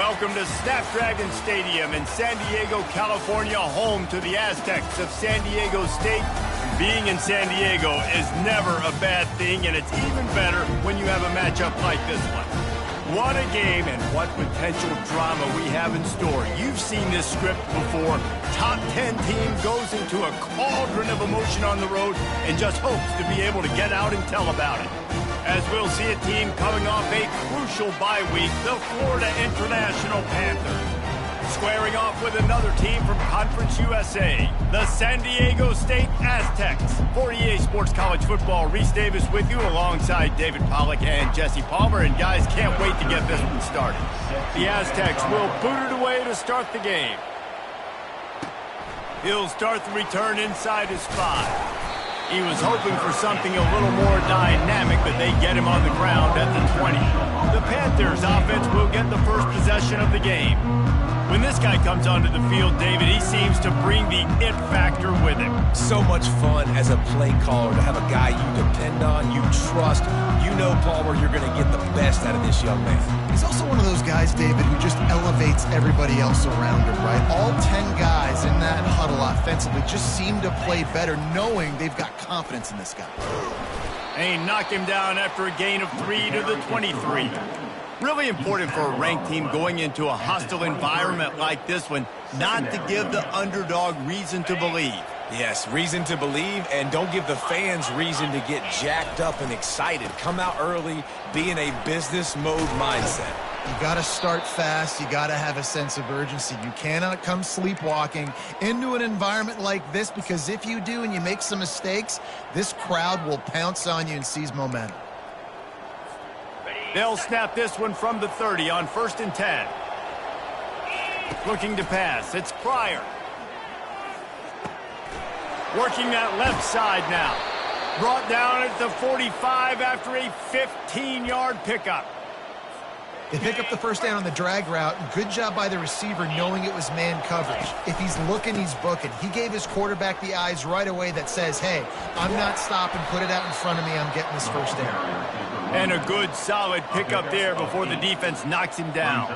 Welcome to Snapdragon Stadium in San Diego, California, home to the Aztecs of San Diego State. Being in San Diego is never a bad thing, and it's even better when you have a matchup like this one. What a game and what potential drama we have in store. You've seen this script before. Top 10 team goes into a cauldron of emotion on the road and just hopes to be able to get out and tell about it. As we'll see a team coming off a crucial bye week, the Florida International Panthers. Squaring off with another team from Conference USA, the San Diego State Aztecs. For EA Sports College Football, Reese Davis with you alongside David Pollack and Jesse Palmer. And guys, can't wait to get this one started. The Aztecs will boot it away to start the game. He'll start the return inside his 5. He was hoping for something a little more dynamic, but they get him on the ground at the 20. The Panthers offense will get the first possession of the game. When this guy comes onto the field, David, he seems to bring the it factor with him. So much fun as a play caller to have a guy you depend on, you trust. You know, Palmer, you're going to get the best out of this young man. He's also one of those guys, David, who just elevates everybody else around him, right? All 10 guys in that huddle offensively just seem to play better knowing they've got confidence in this guy. And he knocked him down after a gain of 3 to the 23. Really important for a ranked team going into a hostile environment like this one, not to give the underdog reason to believe. Yes, reason to believe, and don't give the fans reason to get jacked up and excited. Come out early, be in a business mode mindset. You got to start fast. You got to have a sense of urgency. You cannot come sleepwalking into an environment like this, because if you do and you make some mistakes, this crowd will pounce on you and seize momentum. They'll snap this one from the 30 on 1st and 10. Looking to pass. It's Pryor. Working that left side now. Brought down at the 45 after a 15-yard pickup. They pick up the first down on the drag route. Good job by the receiver knowing it was man coverage. If he's looking, he's booking. He gave his quarterback the eyes right away that says, hey, I'm not stopping. Put it out in front of me. I'm getting this first down. And a good, solid pickup there before the defense knocks him down.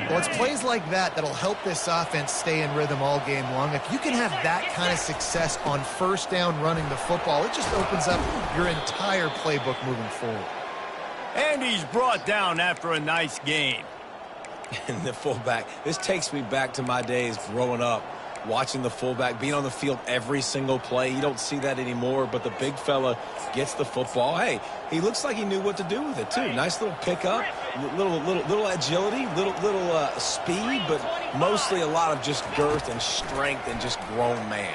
Well, it's plays like that that'll help this offense stay in rhythm all game long. If you can have that kind of success on first down running the football, it just opens up your entire playbook moving forward. And he's brought down after a nice gain. And the fullback, this takes me back to my days growing up, watching the fullback being on the field every single play. You don't see that anymore, but the big fella gets the football. Hey, he looks like he knew what to do with it too. Nice little pickup, little agility, little speed, but mostly a lot of just girth and strength and just grown man.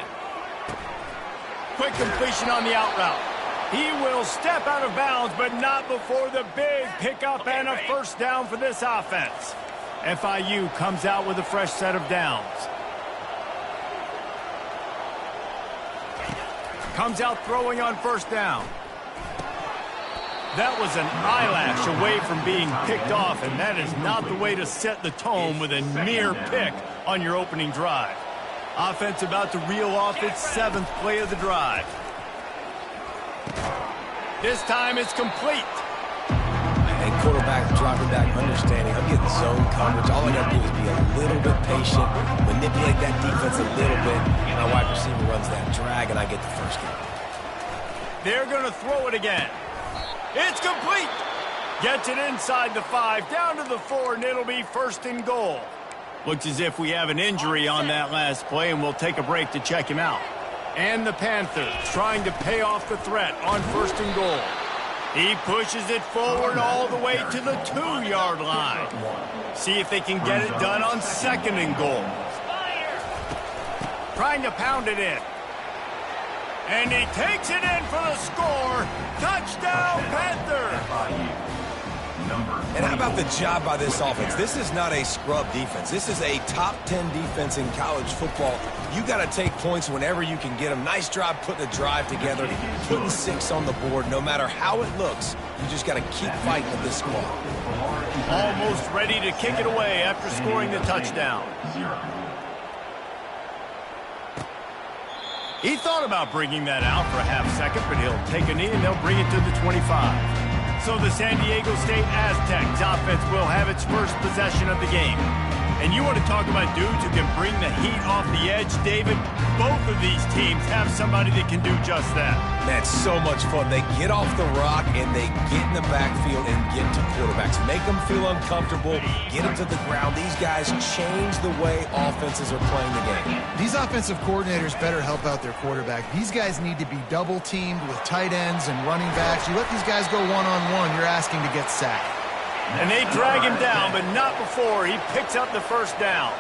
Quick completion on the out route. He will step out of bounds, but not before the big pickup and a first down for this offense. FIU comes out with a fresh set of downs. Comes out throwing on first down. That was an eyelash away from being picked off, and that is not the way to set the tone with a near pick on your opening drive. Offense about to reel off its 7th play of the drive. This time it's complete. And quarterback dropping back, understanding, I'm getting zone coverage. All I got to do is be a little bit patient, manipulate that defense a little bit. My wide receiver runs that drag, and I get the first down. They're going to throw it again. It's complete. Gets it inside the 5, down to the 4, and it'll be 1st and goal. Looks as if we have an injury on that last play, and we'll take a break to check him out. And the Panthers trying to pay off the threat on 1st and goal. He pushes it forward all the way to the 2-yard line. See if they can get it done on 2nd and goal. Trying to pound it in. And he takes it in for the score. Touchdown, Panther! And how about the job by this offense? This is not a scrub defense. This is a top 10 defense in college football. You got to take points whenever you can get them. Nice job putting a drive together, putting 6 on the board. No matter how it looks, you just got to keep fighting with this squad. Almost ready to kick it away after scoring the touchdown. He thought about bringing that out for a half second, but he'll take a knee and they'll bring it to the 25. So the San Diego State Aztecs offense will have its first possession of the game. And you want to talk about dudes who can bring the heat off the edge, David? Both of these teams have somebody that can do just that. That's so much fun. They get off the rock and they get in the backfield and get to quarterbacks. Make them feel uncomfortable, get them to the ground. These guys change the way offenses are playing the game. These offensive coordinators better help out their quarterback. These guys need to be double-teamed with tight ends and running backs. You let these guys go one-on-one, you're asking to get sacked. And they drag him down, but not before he picks up the first down.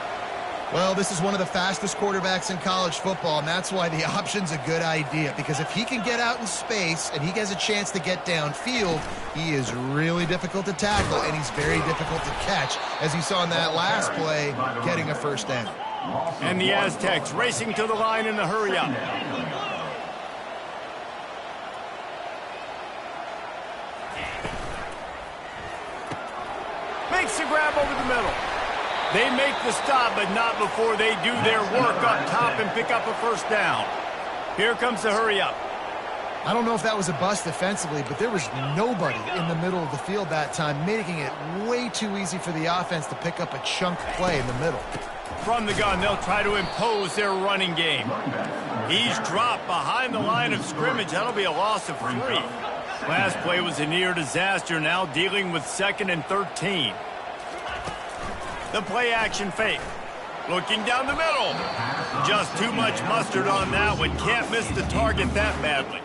Well, this is one of the fastest quarterbacks in college football, and that's why the option's a good idea, because if he can get out in space and he has a chance to get downfield, he is really difficult to tackle, and he's very difficult to catch, as you saw in that last play, getting a first down. And the Aztecs racing to the line in the hurry-up. Makes the grab over the middle. They make the stop, but not before they do their work up top and pick up a first down. Here comes the hurry-up. I don't know if that was a bust defensively, but there was nobody in the middle of the field that time, making it way too easy for the offense to pick up a chunk play in the middle. From the gun, they'll try to impose their running game. He's dropped behind the line of scrimmage. That'll be a loss of 3. Last play was a near disaster, now dealing with 2nd and 13. The play action fake. Looking down the middle. Just too much mustard on that one. Can't miss the target that badly.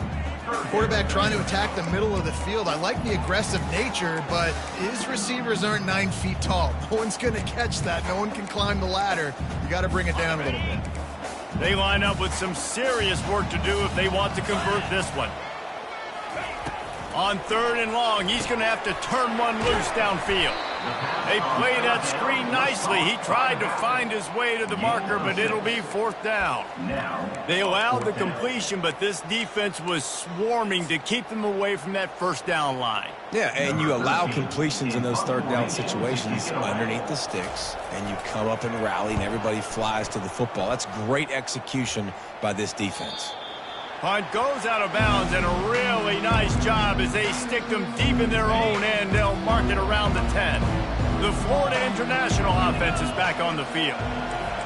Quarterback trying to attack the middle of the field. I like the aggressive nature, but his receivers aren't 9 feet tall. No one's going to catch that. No one can climb the ladder. You got to bring it down a little bit. They line up with some serious work to do if they want to convert this one. On 3rd and long, he's going to have to turn one loose downfield. They play that screen nicely. He tried to find his way to the marker, but it'll be 4th down. They allowed the completion, but this defense was swarming to keep them away from that first down line. Yeah, and you allow completions in those 3rd down situations underneath the sticks, and you come up and rally, and everybody flies to the football. That's great execution by this defense. Punt goes out of bounds, and a really nice job as they stick them deep in their own end. They'll mark it around the 10. The Florida International offense is back on the field.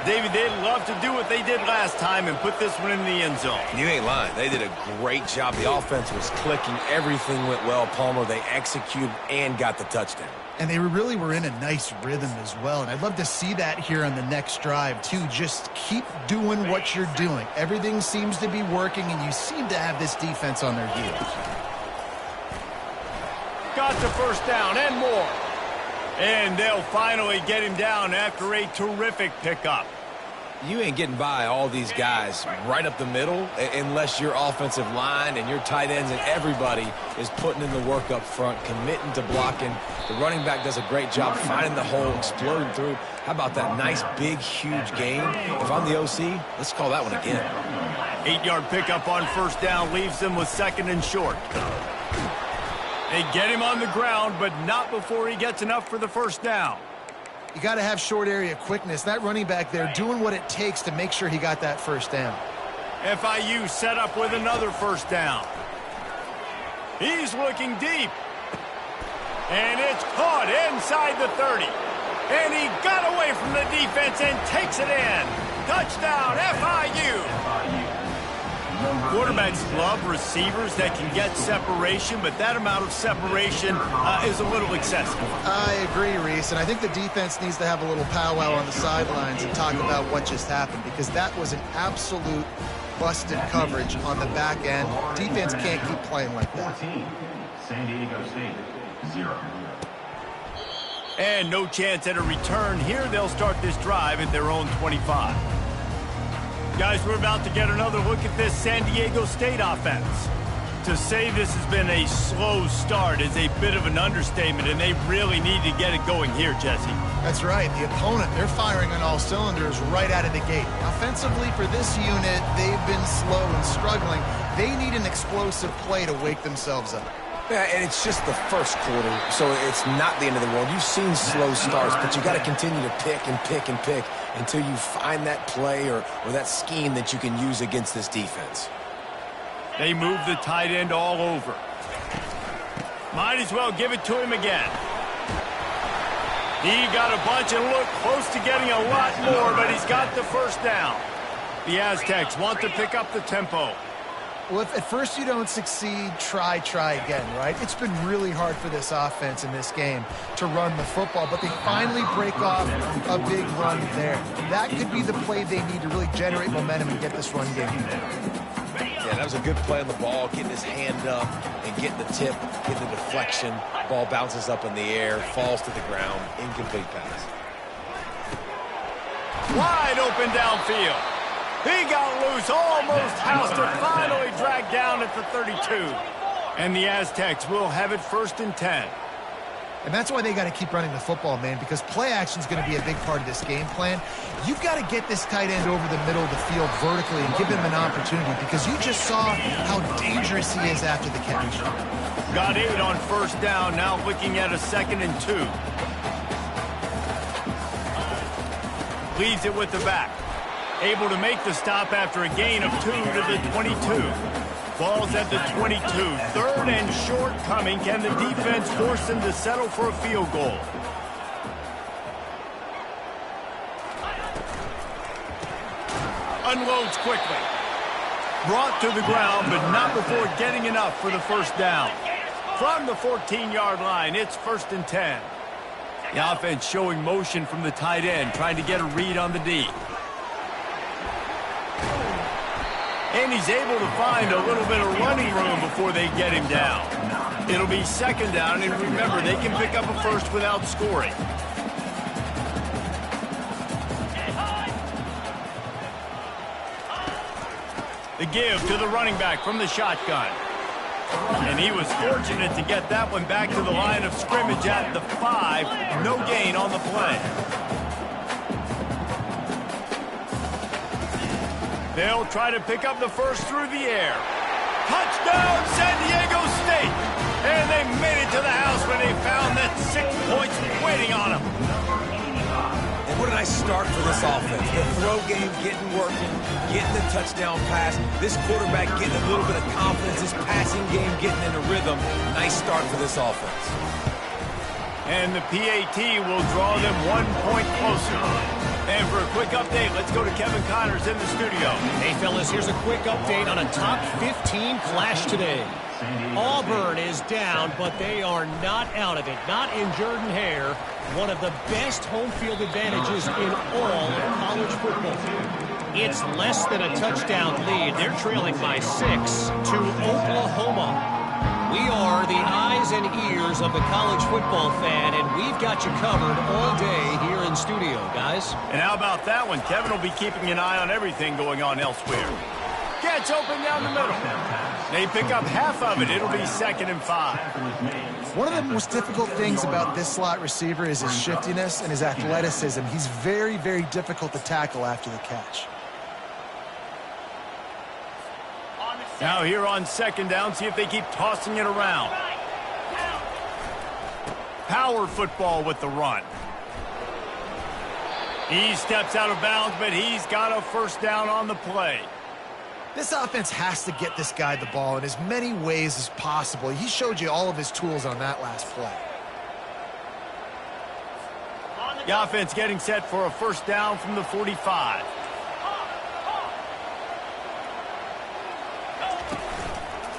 David, they'd love to do what they did last time and put this one in the end zone. You ain't lying. They did a great job. The offense was clicking. Everything went well, Palmer. They executed and got the touchdown. And they really were in a nice rhythm as well. And I'd love to see that here on the next drive, too. Just keep doing what you're doing. Everything seems to be working, and you seem to have this defense on their heels. Got the first down and more. And they'll finally get him down after a terrific pickup. You ain't getting by all these guys right up the middle unless your offensive line and your tight ends and everybody is putting in the work up front, committing to blocking. The running back does a great job finding the hole, exploding through. How about that nice, big, huge gain? If I'm the OC, let's call that one again. 8-yard pickup on first down leaves them with 2nd and short. They get him on the ground, but not before he gets enough for the first down. You got to have short area quickness. That running back there doing what it takes to make sure he got that first down. FIU set up with another first down. He's looking deep. And it's caught inside the 30. And he got away from the defense and takes it in. Touchdown, FIU. Quarterbacks love receivers that can get separation, but that amount of separation is a little excessive. I agree, Reese, and I think the defense needs to have a little powwow on the sidelines and talk about what just happened, because that was an absolute busted coverage on the back end. Defense can't keep playing like that. 14, San Diego State, 0. And no chance at a return here. They'll start this drive at their own 25. Guys, we're about to get another look at this San Diego State offense. To say this has been a slow start is a bit of an understatement, and they really need to get it going here, Jesse. That's right. The opponent, they're firing on all cylinders right out of the gate. Offensively, for this unit, they've been slow and struggling. They need an explosive play to wake themselves up. Yeah, and it's just the first quarter, so it's not the end of the world. You've seen slow starts, but you got to continue to pick and pick and pick until you find that play or that scheme that you can use against this defense. They move the tight end all over. Might as well give it to him again. He got a bunch and looked close to getting a lot more, but he's got the first down. The Aztecs want to pick up the tempo. Well, if at first you don't succeed, try again, right? It's been really hard for this offense in this game to run the football, but they finally break off a big run there. That could be the play they need to really generate momentum and get this run game. Yeah, that was a good play on the ball, getting his hand up and getting the tip, getting the deflection. Ball bounces up in the air, falls to the ground, incomplete pass. Wide open downfield. He got loose, almost housed it, finally dragged down at the 32. And the Aztecs will have it 1st and 10. And that's why they got to keep running the football, man, because play action is going to be a big part of this game plan. You've got to get this tight end over the middle of the field vertically and give him an opportunity, because you just saw how dangerous he is after the catch. Got 8 on 1st down, now looking at a 2nd and 2. Leaves it with the back. Able to make the stop after a gain of 2 to the 22. Ball's at the 22. 3rd and short coming. Can the defense force them to settle for a field goal? Unloads quickly. Brought to the ground, but not before getting enough for the 1st down. From the 14-yard line, it's 1st and 10. The offense showing motion from the tight end, trying to get a read on the D. And he's able to find a little bit of running room before they get him down. It'll be 2nd down, and remember, they can pick up a 1st without scoring. The give to the running back from the shotgun. And he was fortunate to get that one back to the line of scrimmage at the 5. No gain on the play. They'll try to pick up the 1st through the air. Touchdown, San Diego State! And they made it to the house when they found that 6 points waiting on them. And what a nice start for this offense. The throw game getting working, getting the touchdown pass. This quarterback getting a little bit of confidence. This passing game getting in a rhythm. Nice start for this offense. And the PAT will draw them 1 point closer. And for a quick update, let's go to Kevin Connors in the studio. Hey, fellas, here's a quick update on a top 15 clash today. Auburn is down, but they are not out of it. Not in Jordan-Hare, one of the best home field advantages in all of college football. It's less than a touchdown lead. They're trailing by 6 to Oklahoma. We are the eyes and ears of the college football fan, and we've got you covered all day here in studio, guys. And how about that one? Kevin will be keeping an eye on everything going on elsewhere. Gets open down the middle. They pick up half of it. It'll be 2nd and 5. One of the most difficult things about this slot receiver is his shiftiness and his athleticism. He's very, very difficult to tackle after the catch. Now here on 2nd down, see if they keep tossing it around. Power football with the run. He steps out of bounds, but he's got a 1st down on the play. This offense has to get this guy the ball in as many ways as possible. He showed you all of his tools on that last play. The offense getting set for a 1st down from the 45.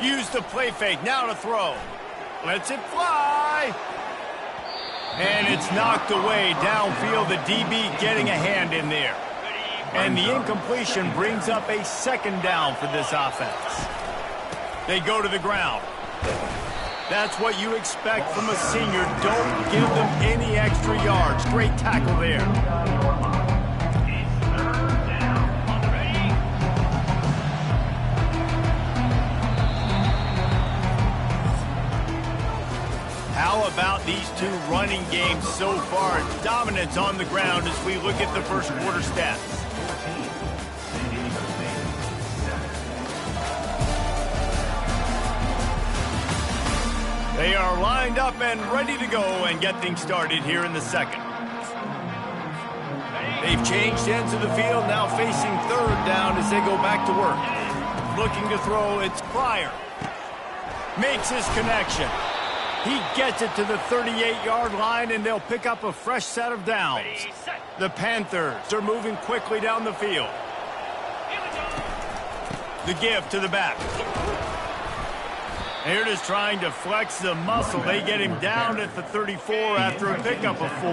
Use the play fake, now to throw. Lets it fly. And it's knocked away downfield. The DB getting a hand in there. And the incompletion brings up a 2nd down for this offense. They go to the ground. That's what you expect from a senior. Don't give them any extra yards. Great tackle there. How about these two running games so far? Dominance on the ground as we look at the 1st quarter stats. They are lined up and ready to go and get things started here in the 2nd. They've changed ends of the field, now facing 3rd down as they go back to work. Looking to throw, it's Pryor. Makes his connection. He gets it to the 38-yard line, and they'll pick up a fresh set of downs. The Panthers are moving quickly down the field. The give to the back. They're just trying to flex the muscle. They get him down at the 34 after a pickup of 4.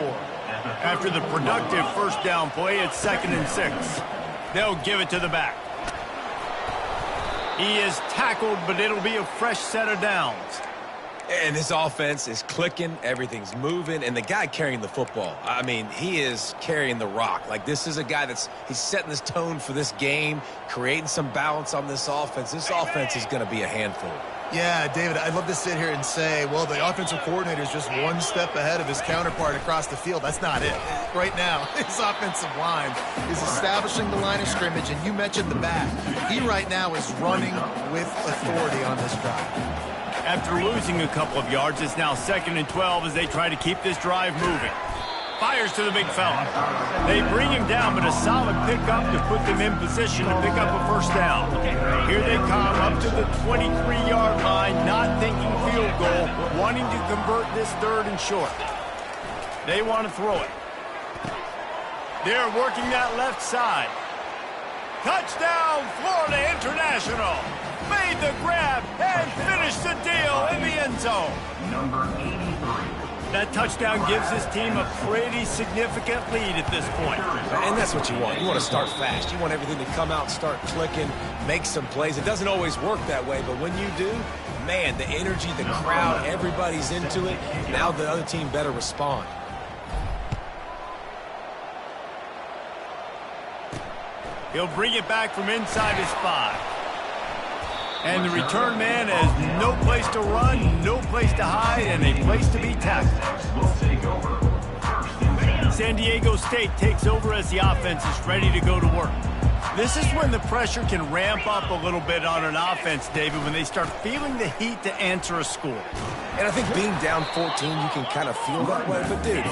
After the productive first down play, it's 2nd and 6. They'll give it to the back. He is tackled, but it'll be a fresh set of downs. And this offense is clicking, everything's moving, and the guy carrying the football, I mean, he is carrying the rock. Like, this is a guy he's setting this tone for this game, creating some balance on this offense. This offense is going to be a handful. Yeah, David, I'd love to sit here and say, well, the offensive coordinator is just one step ahead of his counterpart across the field. That's not it. Right now, his offensive line is establishing the line of scrimmage, and you mentioned the back. He right now is running with authority on this drive. After losing a couple of yards, it's now 2nd and 12 as they try to keep this drive moving. Fires to the big fella. They bring him down, but a solid pickup to put them in position to pick up a first down. Here they come up to the 23-yard line, not thinking field goal, wanting to convert this 3rd and short. They want to throw it. They're working that left side. Touchdown, Florida International. Made the grab and finished the deal in the end zone. Number 83. That touchdown gives his team a pretty significant lead at this point. And that's what you want. You want to start fast. You want everything to come out, start clicking, make some plays. It doesn't always work that way, but when you do, man, the energy, the crowd, everybody's into it. Now the other team better respond. He'll bring it back from inside his 5. And the return man has no place to run, no place to hide, and a place to be tackled. San Diego State takes over as the offense is ready to go to work. This is when the pressure can ramp up a little bit on an offense, David, when they start feeling the heat to answer a score. And I think being down 14, you can kind of feel that way. But, dude,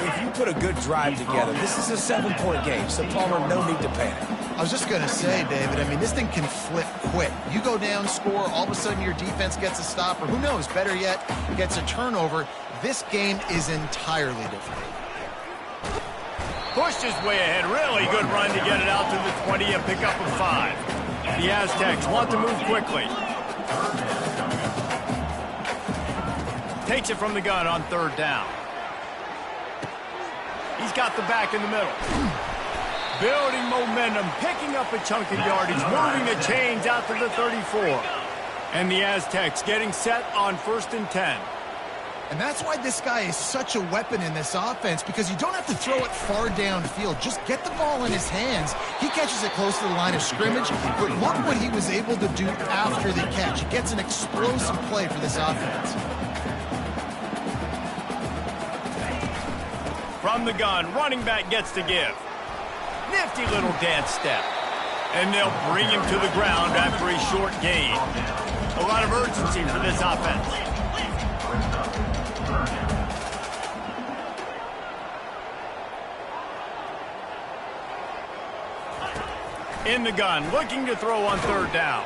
if you put a good drive together, this is a 7-point game, so Palmer, no need to panic. I was just going to say, David, I mean, this thing can flip quick. You go down, score, all of a sudden your defense gets a stop, or who knows, better yet, gets a turnover. This game is entirely different. Pushed his way ahead. Really good run to get it out to the 20 and pick up a 5. The Aztecs want to move quickly. Takes it from the gun on 3rd down. He's got the back in the middle. Building momentum, picking up a chunk of yardage, moving the chains out to the 34. And the Aztecs getting set on 1st and 10. And that's why this guy is such a weapon in this offense, because you don't have to throw it far downfield. Just get the ball in his hands. He catches it close to the line of scrimmage, but look what he was able to do after the catch. He gets an explosive play for this offense. From the gun, running back gets to give. Nifty little dance step. And they'll bring him to the ground after a short gain. A lot of urgency for this offense. In the gun, looking to throw on 3rd down.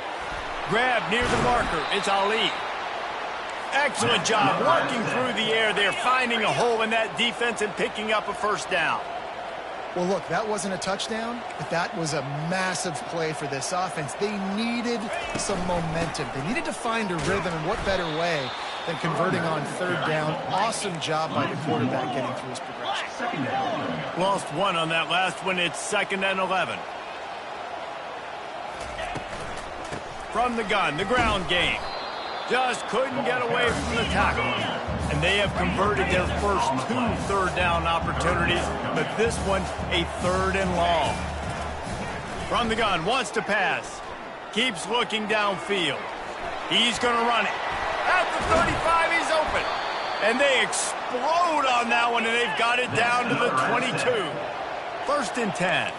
Grab near the marker. It's Ali. Excellent job working through the air there, finding a hole in that defense and picking up a first down. Well, look, that wasn't a touchdown, but that was a massive play for this offense. They needed some momentum. They needed to find a rhythm, and what better way than converting on 3rd down. Awesome job by the quarterback getting through his progression. Lost 1 on that last one. It's 2nd and 11. From the gun, the ground game. Just couldn't get away from the tackle. And they have converted their first 2 3rd down opportunities, but this one a 3rd and long. From the gun, wants to pass. Keeps looking downfield. He's going to run it. At the 35, he's open. And they explode on that one, and they've got it down to the 22. 1st and 10.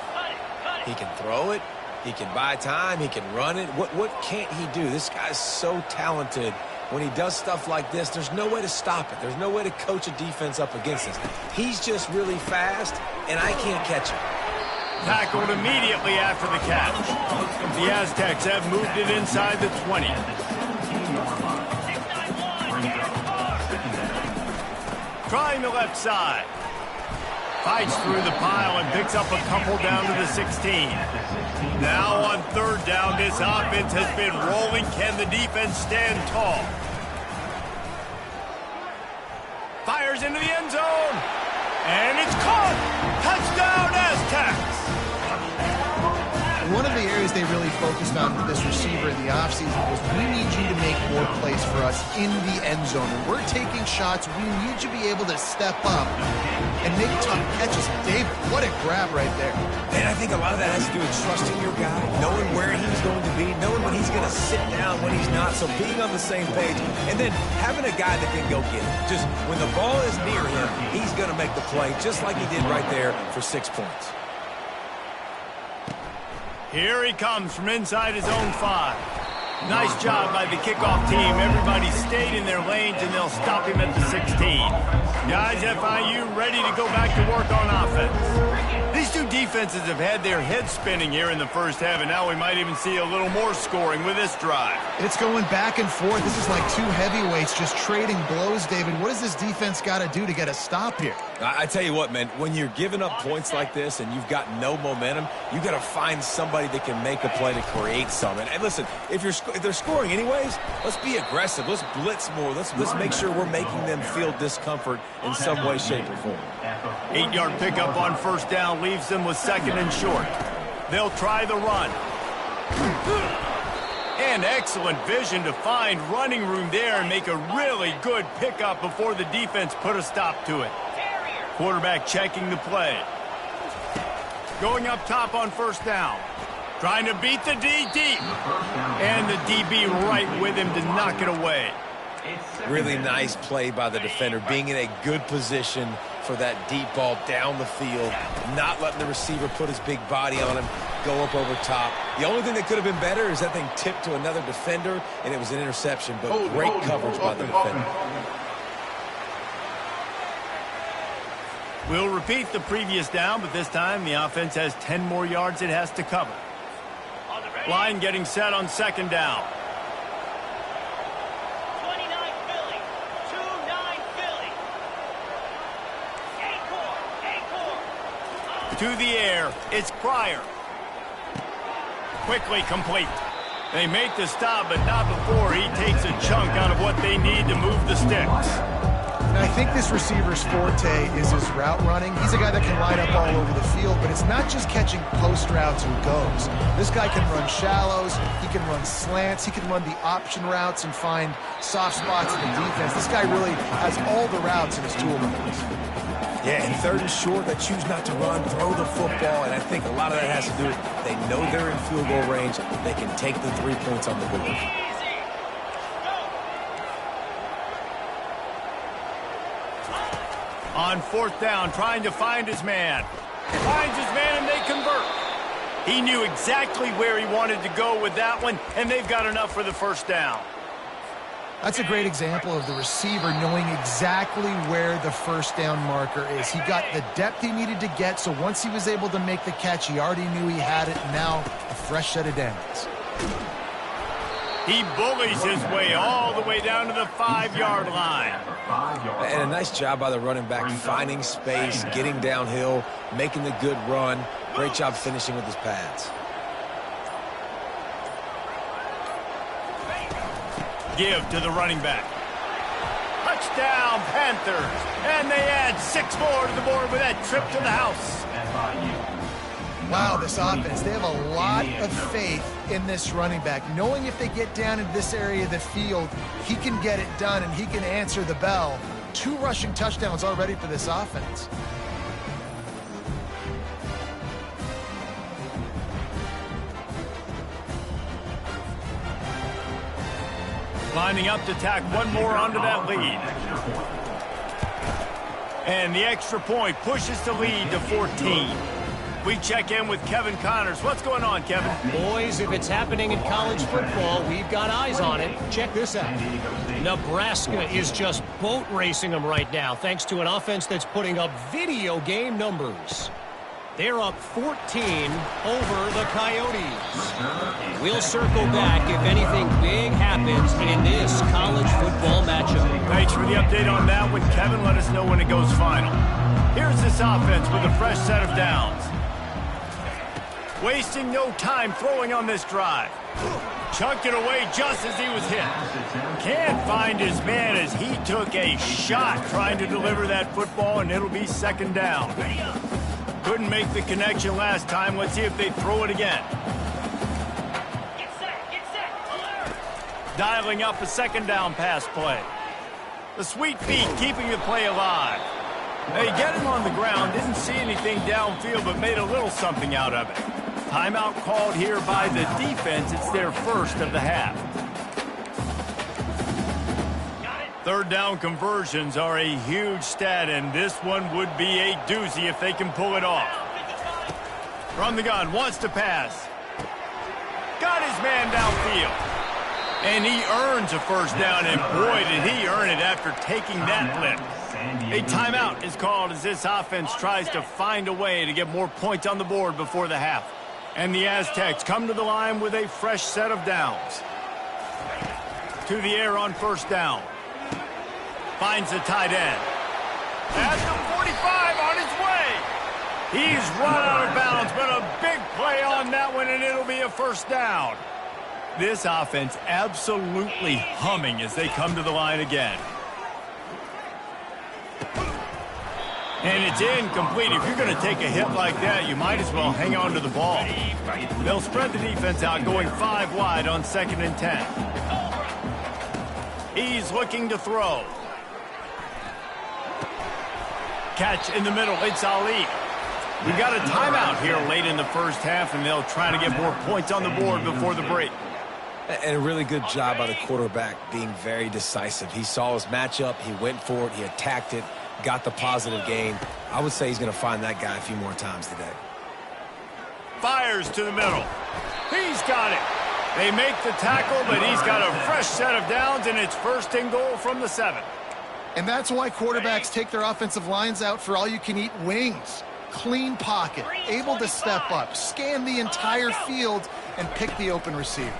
He can throw it. He can buy time. He can run it. What can't he do? This guy's so talented. When he does stuff like this, there's no way to stop it. There's no way to coach a defense up against this. He's just really fast, and I can't catch him. Tackled immediately after the catch. The Aztecs have moved it inside the 20. trying the left side. Fights through the pile and picks up a couple down to the 16. Now on third down, this offense has been rolling. Can the defense stand tall? Fires into the end zone. And it's caught. Touchdown, Aztecs. One of the areas they really focused on with this receiver in the offseason was we need you to make more plays for us in the end zone. When we're taking shots, we need you to be able to step up and make tough catches. David, what a grab right there. And I think a lot of that has to do with trusting your guy, knowing where he's going to be, knowing when he's going to sit down, when he's not, so being on the same page, and then having a guy that can go get it. Just when the ball is near him, he's going to make the play, just like he did right there for 6 points. Here he comes from inside his own 5. Nice job by the kickoff team. Everybody stayed in their lanes, and they'll stop him at the 16. Guys, FIU ready to go back to work on offense. These two defenses have had their heads spinning here in the first half, and now we might even see a little more scoring with this drive. It's going back and forth. This is like two heavyweights just trading blows, David. What does this defense got to do to get a stop here? I tell you what, man, when you're giving up points like this and you've got no momentum, you got to find somebody that can make a play to create something. And listen, if they're scoring anyways, let's be aggressive. Let's blitz more. Let's make sure we're making them feel discomfort in some way, shape, or form. 8-yard pickup on first down leaves them with second and short. They'll try the run. And excellent vision to find running room there and make a really good pickup before the defense put a stop to it. Quarterback checking the play. Going up top on first down. Trying to beat the D deep. And the DB right with him to knock it away. Really nice play by the defender, being in a good position for that deep ball down the field, not letting the receiver put his big body on him, go up over top. The only thing that could have been better is that thing tipped to another defender, and it was an interception, but great coverage by the defender. We'll repeat the previous down, but this time the offense has 10 more yards it has to cover. Line getting set on second down. 29 Philly, 2-9 Philly. Acorn. To the air, it's Pryor. Quickly complete. They make the stop, but not before he takes a chunk out of what they need to move the sticks. And I think this receiver's forte is his route running. He's a guy that can line up all over the field, but it's not just catching post routes and goes. This guy can run shallows, he can run slants, he can run the option routes and find soft spots in the defense. This guy really has all the routes in his tool box. Yeah, and third and short, they choose not to run, throw the football, and I think a lot of that has to do with they know they're in field goal range. They can take the 3 points on the board. On fourth down, trying to find his man. Finds his man, and they convert. He knew exactly where he wanted to go with that one, and they've got enough for the first down. That's a great example of the receiver knowing exactly where the first down marker is. He got the depth he needed to get, so once he was able to make the catch, he already knew he had it. Now, a fresh set of downs. He bullies his way all the way down to the 5-yard line. And a nice job by the running back, finding space, getting downhill, making the good run. Great job finishing with his pads. Give to the running back. Touchdown, Panthers. And they add 6 more to the board with that trip to the house. Wow, this offense, they have a lot of faith in this running back, knowing if they get down into this area of the field, he can get it done and he can answer the bell. 2 rushing touchdowns already for this offense. Lining up to tack one more onto that lead. And the extra point pushes the lead to 14. We check in with Kevin Connors. What's going on, Kevin? Boys, if it's happening in college football, we've got eyes on it. Check this out. Nebraska is just boat racing them right now, thanks to an offense that's putting up video game numbers. They're up 14 over the Coyotes. We'll circle back if anything big happens in this college football matchup. Thanks for the update on that one, Kevin. Let us know when it goes final. Here's this offense with a fresh set of downs. Wasting no time throwing on this drive. Chucked it away just as he was hit. Can't find his man as he took a shot trying to deliver that football, and it'll be second down. Couldn't make the connection last time. Let's see if they throw it again. Get set, alert! Dialing up a second down pass play. The sweet feet keeping the play alive. They get him on the ground, didn't see anything downfield, but made a little something out of it. Timeout called here by the defense. It's their first of the half. Third down conversions are a huge stat, and this one would be a doozy if they can pull it off. From the gun, wants to pass. Got his man downfield. And he earns a first down, and boy, did he earn it after taking that blitz. A timeout is called as this offense tries to find a way to get more points on the board before the half. And the Aztecs come to the line with a fresh set of downs. To the air on first down. Finds the tight end. At the 45 on his way. He's run out of bounds, but a big play on that one, and it'll be a first down. This offense absolutely humming as they come to the line again. And it's incomplete. If you're going to take a hit like that, you might as well hang on to the ball. They'll spread the defense out, going 5 wide on 2nd and 10. He's looking to throw. Catch in the middle. It's Ali. We've got a timeout here late in the first half, and they'll try to get more points on the board before the break. And a really good job by the quarterback being very decisive. He saw his matchup. He went for it. He attacked it. Got the positive gain. I would say he's going to find that guy a few more times today. Fires to the middle. He's got it. They make the tackle, but he's got a fresh set of downs, and it's 1st and goal from the 7. And that's why quarterbacks take their offensive lines out for all-you-can-eat wings. Clean pocket, able to step up, scan the entire field, and pick the open receiver.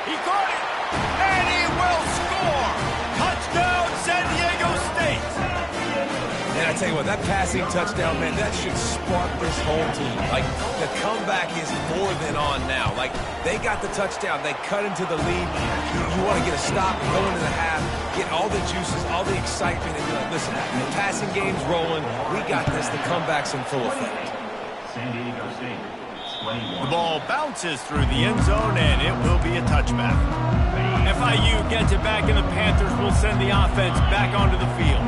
He caught it, and he will score. Touchdown, San Diego State. And I tell you what, that passing touchdown, man, that should spark this whole team. Like, the comeback is more than on now. Like, they got the touchdown. They cut into the lead. You want to get a stop and go into the half, get all the juices, all the excitement, and be like, listen, the passing game's rolling. We got this. The comeback's in full effect. San Diego State. The ball bounces through the end zone, and it will be a touchback. FIU gets it back, and the Panthers will send the offense back onto the field.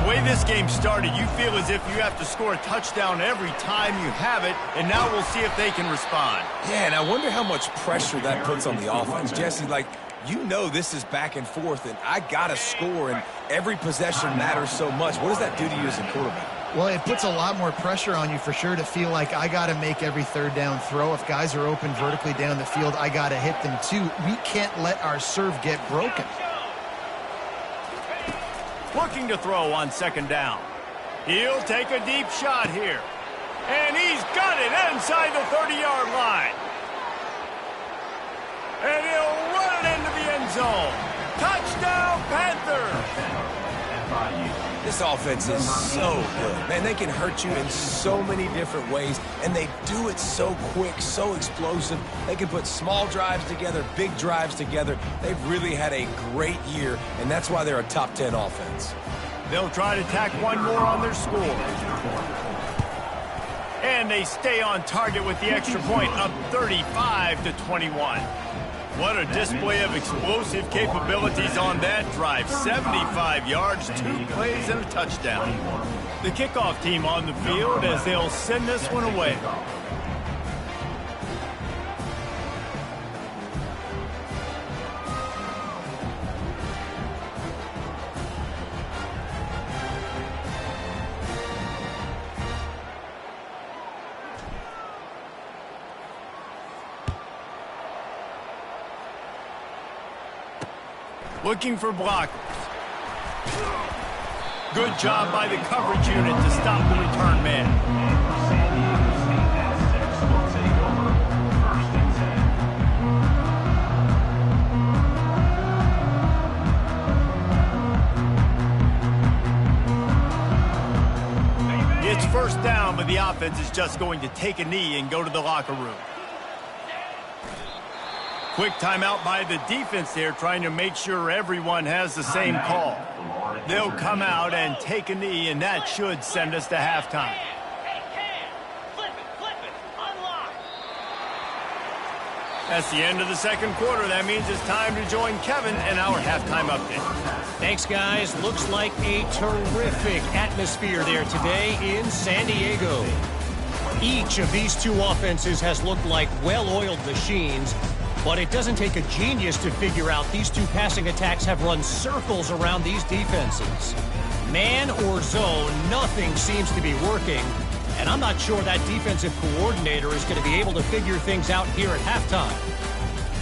The way this game started, you feel as if you have to score a touchdown every time you have it, and now we'll see if they can respond. Yeah, and I wonder how much pressure that puts on the offense. Jesse, like, you know this is back and forth, and I got to score, and every possession matters so much. What does that do to you as a quarterback? Well, it puts a lot more pressure on you for sure to feel like I got to make every third down throw. If guys are open vertically down the field, I got to hit them too. We can't let our serve get broken. Looking to throw on 2nd down. He'll take a deep shot here. And he's got it inside the 30-yard line. And he'll run it into the end zone. Touchdown, Panthers! This offense is so good. Man, they can hurt you in so many different ways, and they do it so quick, so explosive. They can put small drives together, big drives together. They've really had a great year, and that's why they're a top 10 offense. They'll try to tack one more on their score. And they stay on target with the extra point, up 35-21. What a display of explosive capabilities on that drive. 75 yards, 2 plays, and a touchdown. The kickoff team on the field as they'll send this one away. Looking for blockers. Good job by the coverage unit to stop the return man. It's first down, but the offense is just going to take a knee and go to the locker room. Quick timeout by the defense there, trying to make sure everyone has the same call. They'll come out and take a knee, and that should send us to halftime. Flip it, unlock. That's the end of the second quarter. That means it's time to join Kevin in our halftime update. Thanks, guys. Looks like a terrific atmosphere there today in San Diego. Each of these two offenses has looked like well-oiled machines, but it doesn't take a genius to figure out these two passing attacks have run circles around these defenses. Man or zone, nothing seems to be working, and I'm not sure that defensive coordinator is going to be able to figure things out here at halftime.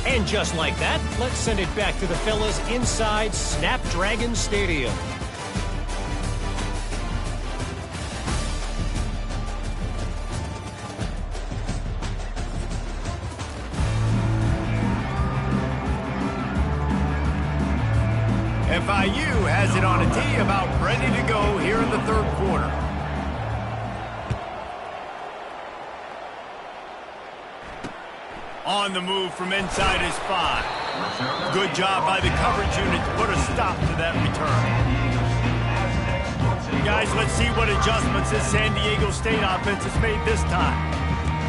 And just like that, let's send it back to the fellas inside Snapdragon Stadium. FIU has it on a tee, about ready to go here in the third quarter. On the move from inside his 5. Good job by the coverage unit to put a stop to that return. Guys, let's see what adjustments this San Diego State offense has made this time.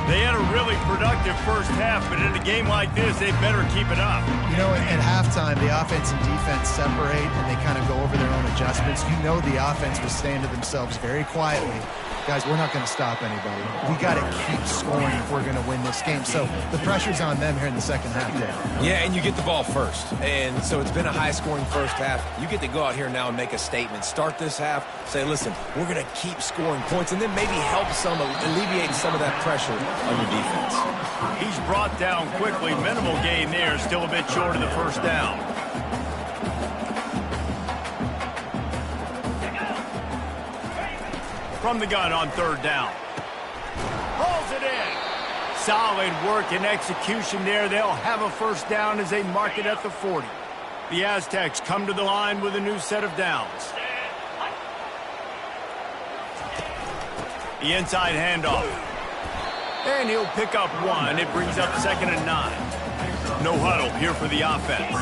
They had a really productive first half, but in a game like this, they better keep it up. You know, at halftime, the offense and defense separate, and they kind of go over their own adjustments. You know the offense was saying to themselves very quietly, guys, we're not going to stop anybody. We got to keep scoring if we're going to win this game. So the pressure's on them here in the second half, Dave. Yeah, and you get the ball first. And so it's been a high-scoring first half. You get to go out here now and make a statement. Start this half, say, listen, we're going to keep scoring points, and then maybe help alleviate some of that pressure on your defense. He's brought down quickly. Minimal gain there, still a bit short of the first down. From the gun on third down. Pulls it in. Solid work and execution there. They'll have a first down as they mark it at the 40. The Aztecs come to the line with a new set of downs. The inside handoff. And he'll pick up one. It brings up 2nd and 9. No huddle here for the offense.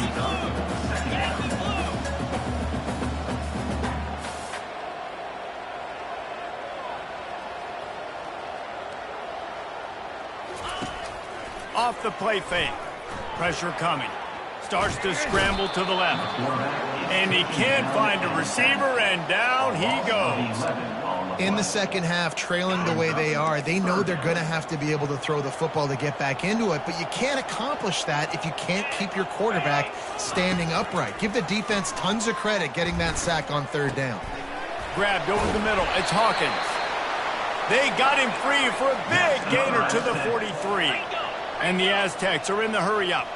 Off the play fake. Pressure coming. Starts to scramble to the left. And he can't find a receiver, and down he goes. In the second half, trailing the way they are, they know they're going to have to be able to throw the football to get back into it, but you can't accomplish that if you can't keep your quarterback standing upright. Give the defense tons of credit getting that sack on third down. Grabbed over the middle. It's Hawkins. They got him free for a big gainer to the 43. And the Aztecs are in the hurry-up.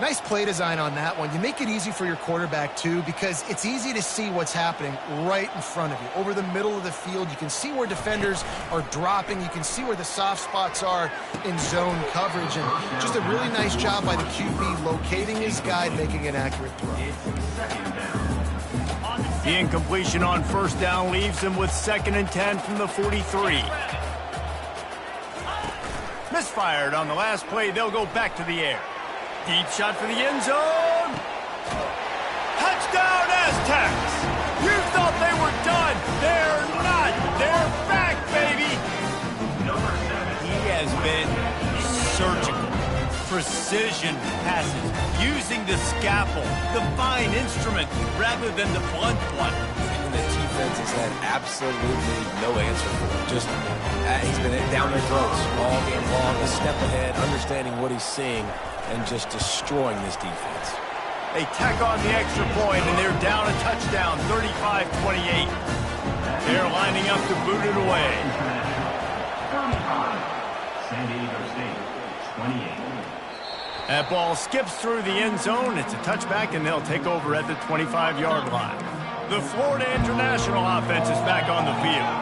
Nice play design on that one. You make it easy for your quarterback, too, because it's easy to see what's happening right in front of you. Over the middle of the field, you can see where defenders are dropping. You can see where the soft spots are in zone coverage. And just a really nice job by the QB locating his guy, making an accurate throw. The incompletion on first down leaves him with 2nd and 10 from the 43. Misfired on the last play. They'll go back to the air. Deep shot for the end zone. Touchdown, Aztecs! You thought they were done. They're not. They're back, baby. He has been surgical. Precision passes. Using the scalpel, the fine instrument, rather than the blunt one. And the defense has had absolutely no answer for him. Just, he's been down their throats all game long, a step ahead, understanding what he's seeing, and just destroying this defense. They tack on the extra point, and they're down a touchdown, 35-28. They're lining up to boot it away. San Diego State, 28. That ball skips through the end zone. It's a touchback, and they'll take over at the 25-yard line. The Florida International offense is back on the field.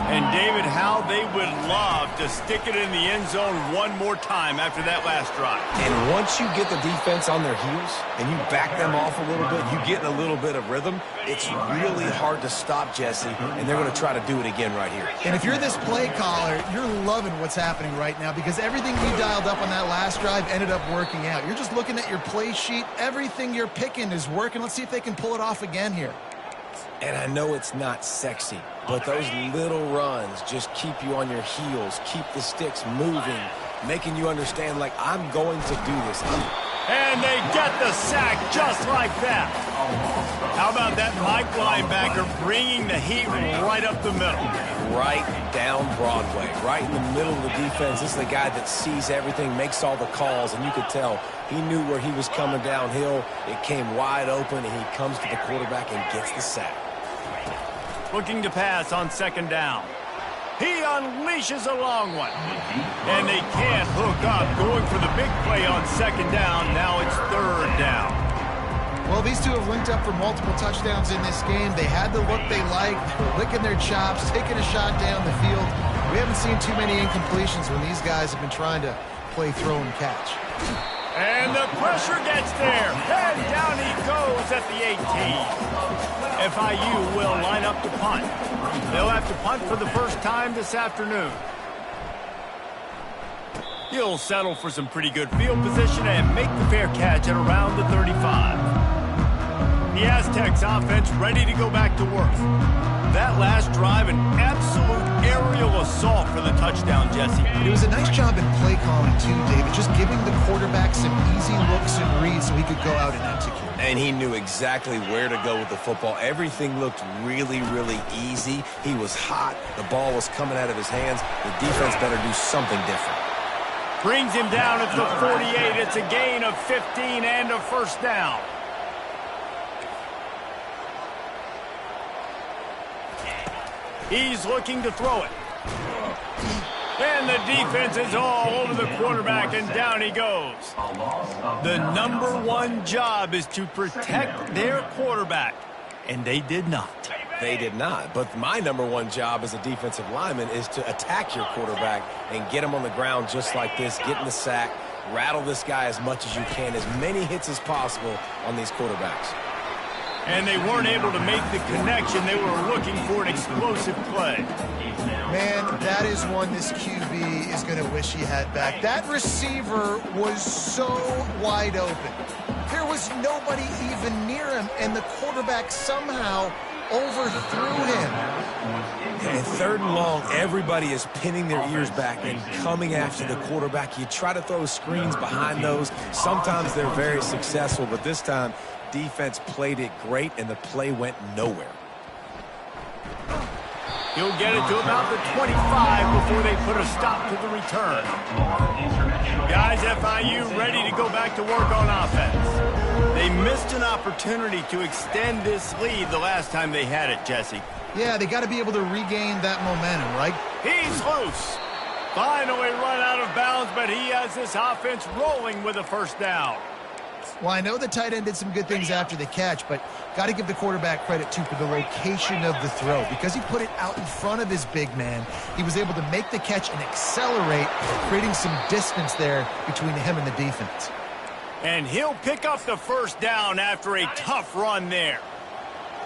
And, David, how they would love to stick it in the end zone one more time after that last drive. And once you get the defense on their heels and you back them off a little bit, you get in a little bit of rhythm, it's really hard to stop, Jesse, and they're going to try to do it again right here. And if you're this play caller, you're loving what's happening right now because everything you dialed up on that last drive ended up working out. You're just looking at your play sheet. Everything you're picking is working. Let's see if they can pull it off again here. And I know it's not sexy, but those little runs just keep you on your heels, keep the sticks moving, making you understand, like, I'm going to do this. And they get the sack just like that. How about that Mike linebacker bringing the heat right up the middle? Right down Broadway, right in the middle of the defense. This is the guy that sees everything, makes all the calls, and you could tell he knew where he was coming downhill. It came wide open, and he comes to the quarterback and gets the sack. Looking to pass on second down. He unleashes a long one. And they can't hook up. Going for the big play on second down. Now it's third down. Well, these two have linked up for multiple touchdowns in this game. They had the look they liked. They were licking their chops, taking a shot down the field. We haven't seen too many incompletions when these guys have been trying to play throw and catch. And the pressure gets there. And down he goes at the 18. FIU will line up to punt. They'll have to punt for the first time this afternoon. He'll settle for some pretty good field position and make the fair catch at around the 35. The Aztecs offense ready to go back to work. That last drive, an absolute aerial assault for the touchdown, Jesse. It was a nice job in play calling too, David, just giving the quarterback some easy looks and reads so he could go out and execute. And he knew exactly where to go with the football. Everything looked really, really easy. He was hot. The ball was coming out of his hands. The defense better do something different. Brings him down at the 48. It's a gain of 15 and a first down. He's looking to throw it. And the defense is all over the quarterback, and down he goes. The number one job is to protect their quarterback, and they did not. They did not. But my number one job as a defensive lineman is to attack your quarterback and get him on the ground just like this, get in the sack, rattle this guy as much as you can, as many hits as possible on these quarterbacks. And they weren't able to make the connection. They were looking for an explosive play. Man, that is one this QB is going to wish he had back. That receiver was so wide open. There was nobody even near him, and the quarterback somehow overthrew him. And third and long, everybody is pinning their ears back and coming after the quarterback. You try to throw screens behind those. Sometimes they're very successful, but this time, defense played it great, and the play went nowhere. He'll get it to about the 25 before they put a stop to the return. Guys, FIU ready to go back to work on offense. They missed an opportunity to extend this lead the last time they had it, Jesse. Yeah, they got to be able to regain that momentum, right? He's loose. Finally run out of bounds, but he has this offense rolling with a first down. Well, I know the tight end did some good things after the catch, but got to give the quarterback credit, too, for the location of the throw. Because he put it out in front of his big man, he was able to make the catch and accelerate, creating some distance there between him and the defense. And he'll pick up the first down after a tough run there.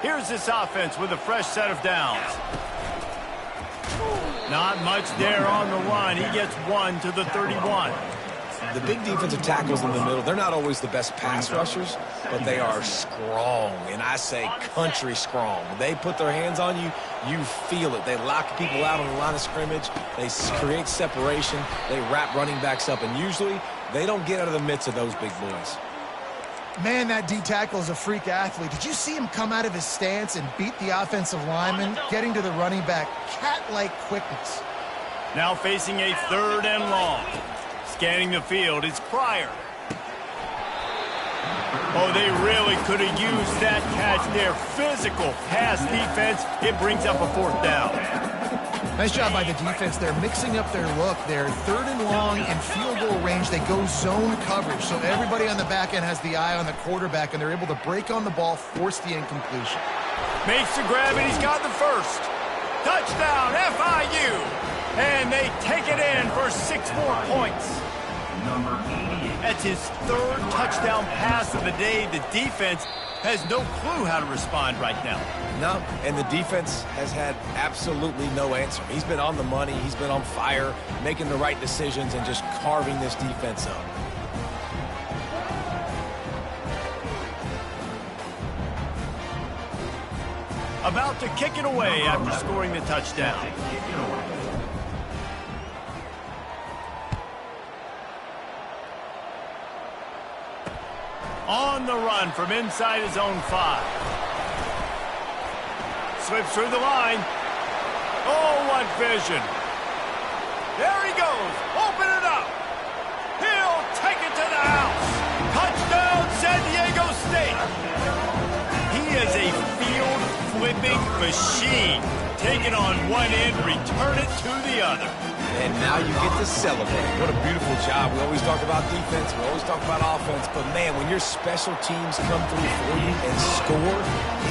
Here's this offense with a fresh set of downs. Not much there on the run. He gets one to the 31. The big defensive tackles in the middle, they're not always the best pass rushers, but they are strong, and I say country strong. When they put their hands on you, you feel it. They lock people out on the line of scrimmage. They create separation. They wrap running backs up, and usually they don't get out of the midst of those big boys. Man, that D-tackle is a freak athlete. Did you see him come out of his stance and beat the offensive lineman, getting to the running back? Cat-like quickness. Now facing a third and long. Scanning the field, it's Pryor. Oh, they really could have used that catch there. Physical pass defense. It brings up a fourth down. Nice job by the defense. They're mixing up their look. They're third and long in field goal range. They go zone coverage. So everybody on the back end has the eye on the quarterback, and they're able to break on the ball, force the incompletion. Makes the grab, and he's got the first. Touchdown, FIU. And they take it in for 6 more points. Number 88. That's his 3rd touchdown pass of the day. The defense has no clue how to respond right now. No, and the defense has had absolutely no answer. He's been on the money. He's been on fire, making the right decisions and just carving this defense up. About to kick it away after scoring the touchdown. On the run from inside his own 5. Slips through the line. Oh, what vision. There he goes. Open it up. He'll take it to the house. Touchdown, San Diego State. He is a field-flipping machine. Take it on one end, return it to the other. And now you get to celebrate. What a beautiful job. We always talk about defense. We always talk about offense. But, man, when your special teams come through for you and score,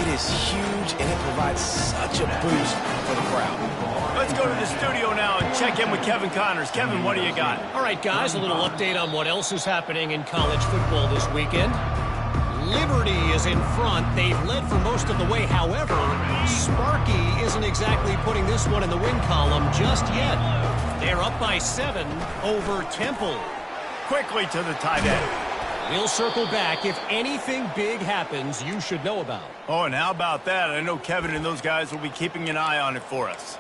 it is huge, and it provides such a boost for the crowd. Let's go to the studio now and check in with Kevin Connors. Kevin, what do you got? All right, guys, a little update on what else is happening in college football this weekend. Liberty is in front. They've led for most of the way. However, Sparky isn't exactly putting this one in the win column just yet. They're up by 7 over Temple. Quickly to the tight end. We'll circle back. If anything big happens, you should know about. Oh, and how about that? I know Kevin and those guys will be keeping an eye on it for us.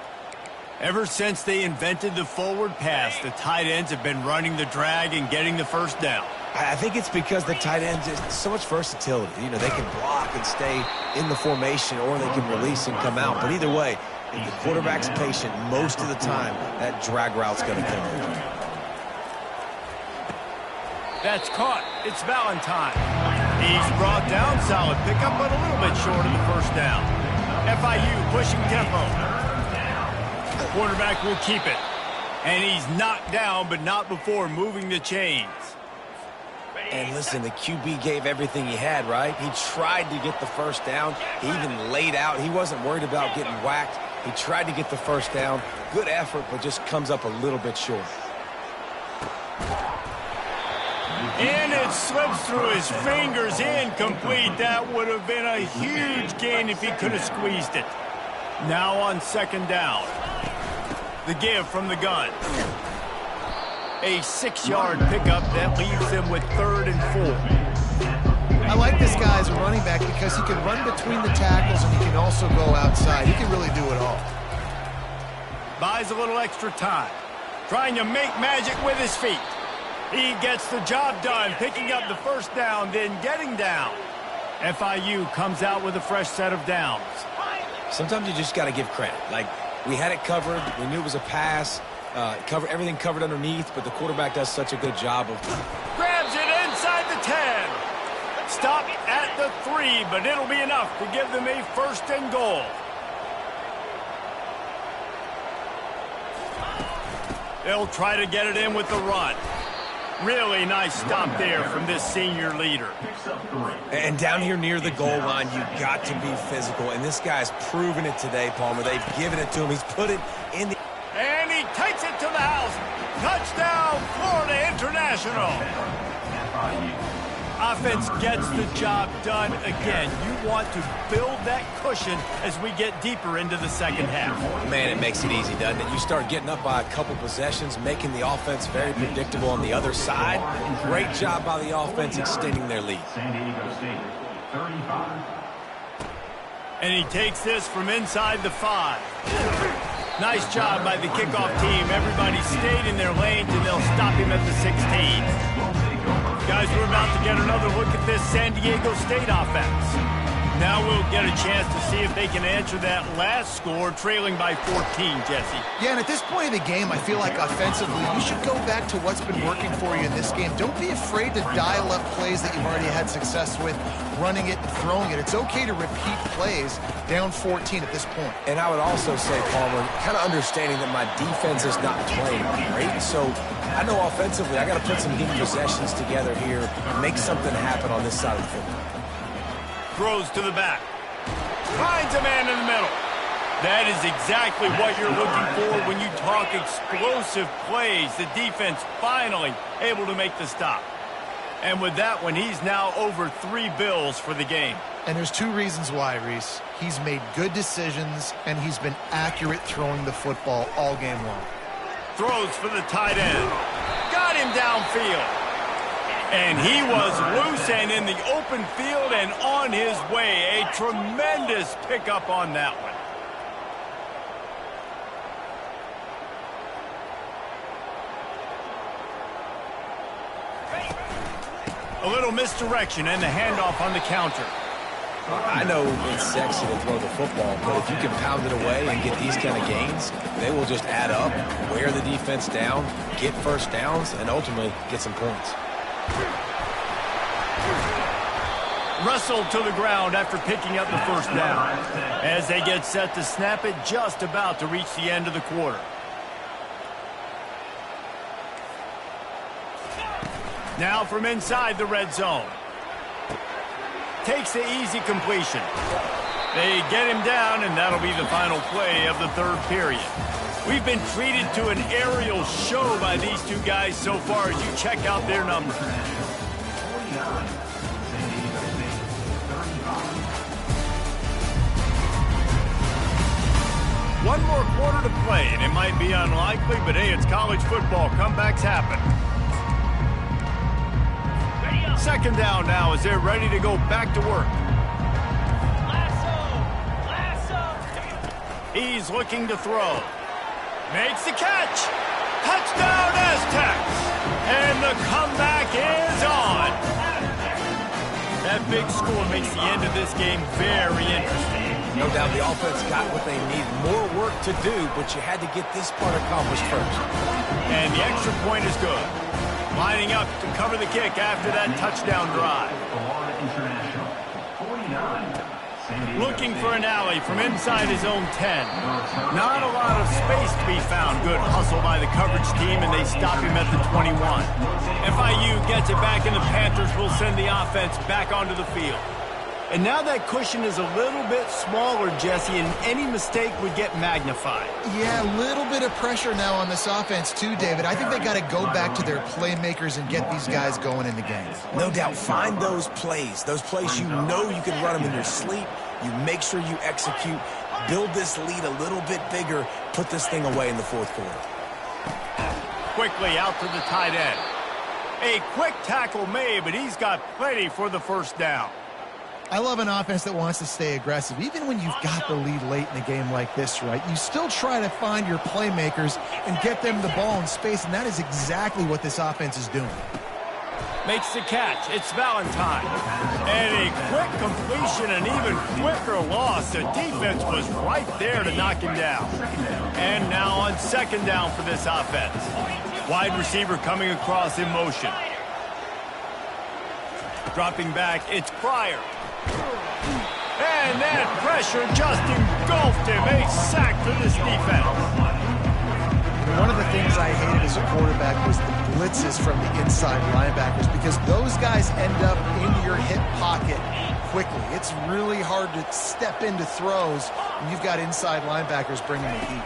Ever since they invented the forward pass, the tight ends have been running the drag and getting the first down. I think it's because the tight ends is so much versatility. You know, they can block and stay in the formation, or they can release and come out. But either way, if the quarterback's patient most of the time, that drag route's going to come in. That's caught. It's Valentine. He's brought down. Solid pickup, but a little bit short of the first down. FIU pushing tempo. The quarterback will keep it. And he's knocked down, but not before moving the chains. And listen, the QB gave everything he had, right? He tried to get the first down. He even laid out. He wasn't worried about getting whacked. He tried to get the first down. Good effort, but just comes up a little bit short. And it slips through his fingers, incomplete. That would have been a huge gain if he could have squeezed it. Now on 2nd down. The give from the gun. A 6-yard pickup that leaves them with 3rd and 4. I like this guy as a running back because he can run between the tackles and he can also go outside. He can really do it all. Buys a little extra time. Trying to make magic with his feet. He gets the job done, picking up the first down, then getting down. FIU comes out with a fresh set of downs. Sometimes you just got to give credit. Like, we had it covered. We knew it was a pass. Everything covered underneath, but the quarterback does such a good job of... Grabs it inside the 10. Stop at the 3, but it'll be enough to give them a 1st and goal. They'll try to get it in with the run. Really nice stop there from this senior leader. And down here near the goal line, you got to be physical, and this guy's proven it today, Palmer. They've given it to him. He's put it in the... And he takes it to the house. Touchdown, Florida International. Offense gets the job done again. You want to build that cushion as we get deeper into the 2nd half. Man, it makes it easy, doesn't it? You start getting up by a couple possessions, making the offense very predictable on the other side. Great job by the offense extending their lead. San Diego State, 35. And he takes this from inside the 5. Nice job by the kickoff team. Everybody stayed in their lanes, and they'll stop him at the 16. Guys, we're about to get another look at this San Diego State offense. Now we'll get a chance to see if they can answer that last score, trailing by 14, Jesse. Yeah, and at this point of the game, I feel like offensively, you should go back to what's been working for you in this game. Don't be afraid to dial up plays that you've already had success with, running it and throwing it. It's okay to repeat plays down 14 at this point. And I would also say, Palmer, kind of understanding that my defense is not playing great, so I know offensively I got to put some deep possessions together here and make something happen on this side of the football. Throws to the back. finds a man in the middle. That is exactly what you're looking for when you talk explosive plays. The defense finally able to make the stop. And with that one, he's now over 3 bills for the game. And there's 2 reasons why, Reese. He's made good decisions, and he's been accurate throwing the football all game long. Throws for the tight end. Got him downfield. And he was loose and in the open field and on his way. A tremendous pickup on that one. A little misdirection and the handoff on the counter. I know it's sexy to throw the football, but if you can pound it away and get these kind of gains, they will just add up, wear the defense down, get first downs, and ultimately get some points. Wrestled to the ground after picking up the first down. As they get set to snap it, just about to reach the end of the quarter. Now from inside the red zone. Takes the easy completion. They get him down, and that'll be the final play of the third period. We've been treated to an aerial show by these 2 guys so far as you check out their numbers. One more quarter to play, and it might be unlikely, but hey, it's college football. Comebacks happen. Second down now as they're ready to go back to work. He's looking to throw. Makes the catch. Touchdown Aztecs. And the comeback is on. That big score makes the end of this game very interesting. No doubt the offense got what they need. More work to do, but you had to get this part accomplished first. And the extra point is good. Lining up to cover the kick after that touchdown drive. Looking for an alley from inside his own 10. Not a lot of space to be found. Good hustle by the coverage team, and they stop him at the 21. FIU gets it back, and the Panthers will send the offense back onto the field. And now that cushion is a little bit smaller, Jesse, and any mistake would get magnified. Yeah, a little bit of pressure now on this offense too, David. I think they got to go back to their playmakers and get these guys going in the game. No doubt, find those plays you know you can run them in your sleep. You make sure you execute, build this lead a little bit bigger, put this thing away in the fourth quarter. Quickly out to the tight end. A quick tackle made, but he's got plenty for the first down. I love an offense that wants to stay aggressive. Even when you've got the lead late in a game like this, right, you still try to find your playmakers and get them the ball in space, and that is exactly what this offense is doing. Makes the catch. It's Valentine. And a quick completion, an even quicker loss. The defense was right there to knock him down. And now on second down for this offense. Wide receiver coming across in motion. Dropping back, it's Pryor. And that pressure just engulfed him. A sack for this defense. One of the things I hated as a quarterback was the blitzes from the inside linebackers, because those guys end up in your hip pocket quickly. It's really hard to step into throws when you've got inside linebackers bringing the heat.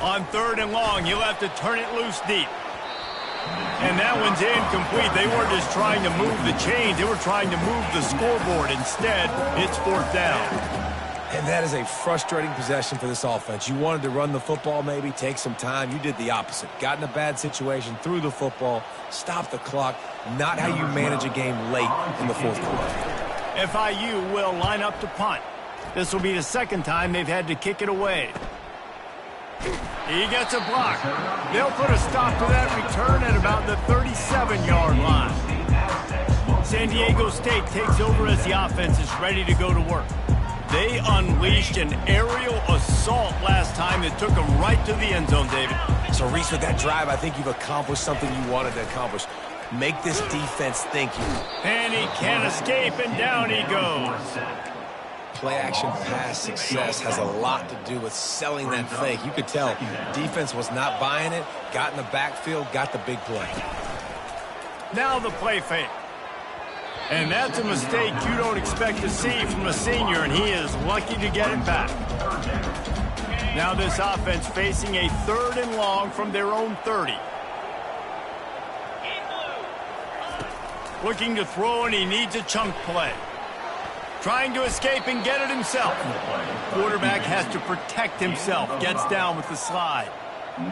On third and long, he'll have to turn it loose deep. And that one's incomplete. They weren't just trying to move the chains. They were trying to move the scoreboard. Instead, it's fourth down. And that is a frustrating possession for this offense. You wanted to run the football, maybe take some time. You did the opposite. Got in a bad situation, threw the football, stopped the clock. Not how you manage a game late in the fourth quarter. FIU will line up to punt. This will be the second time they've had to kick it away. He gets a block. They'll put a stop to that return at about the 37-yard line. San Diego State takes over as the offense is ready to go to work. They unleashed an aerial assault last time that took them right to the end zone, David. So, Reese, with that drive, I think you've accomplished something you wanted to accomplish. Make this defense think you. And he can't escape, and down he goes. Play-action pass success has a lot to do with selling that fake. You could tell defense was not buying it, got in the backfield, got the big play. Now the play fake. And that's a mistake you don't expect to see from a senior, and he is lucky to get it back. Now this offense facing a 3rd and long from their own 30. Looking to throw, and he needs a chunk play. Trying to escape and get it himself. Quarterback has to protect himself. Gets down with the slide.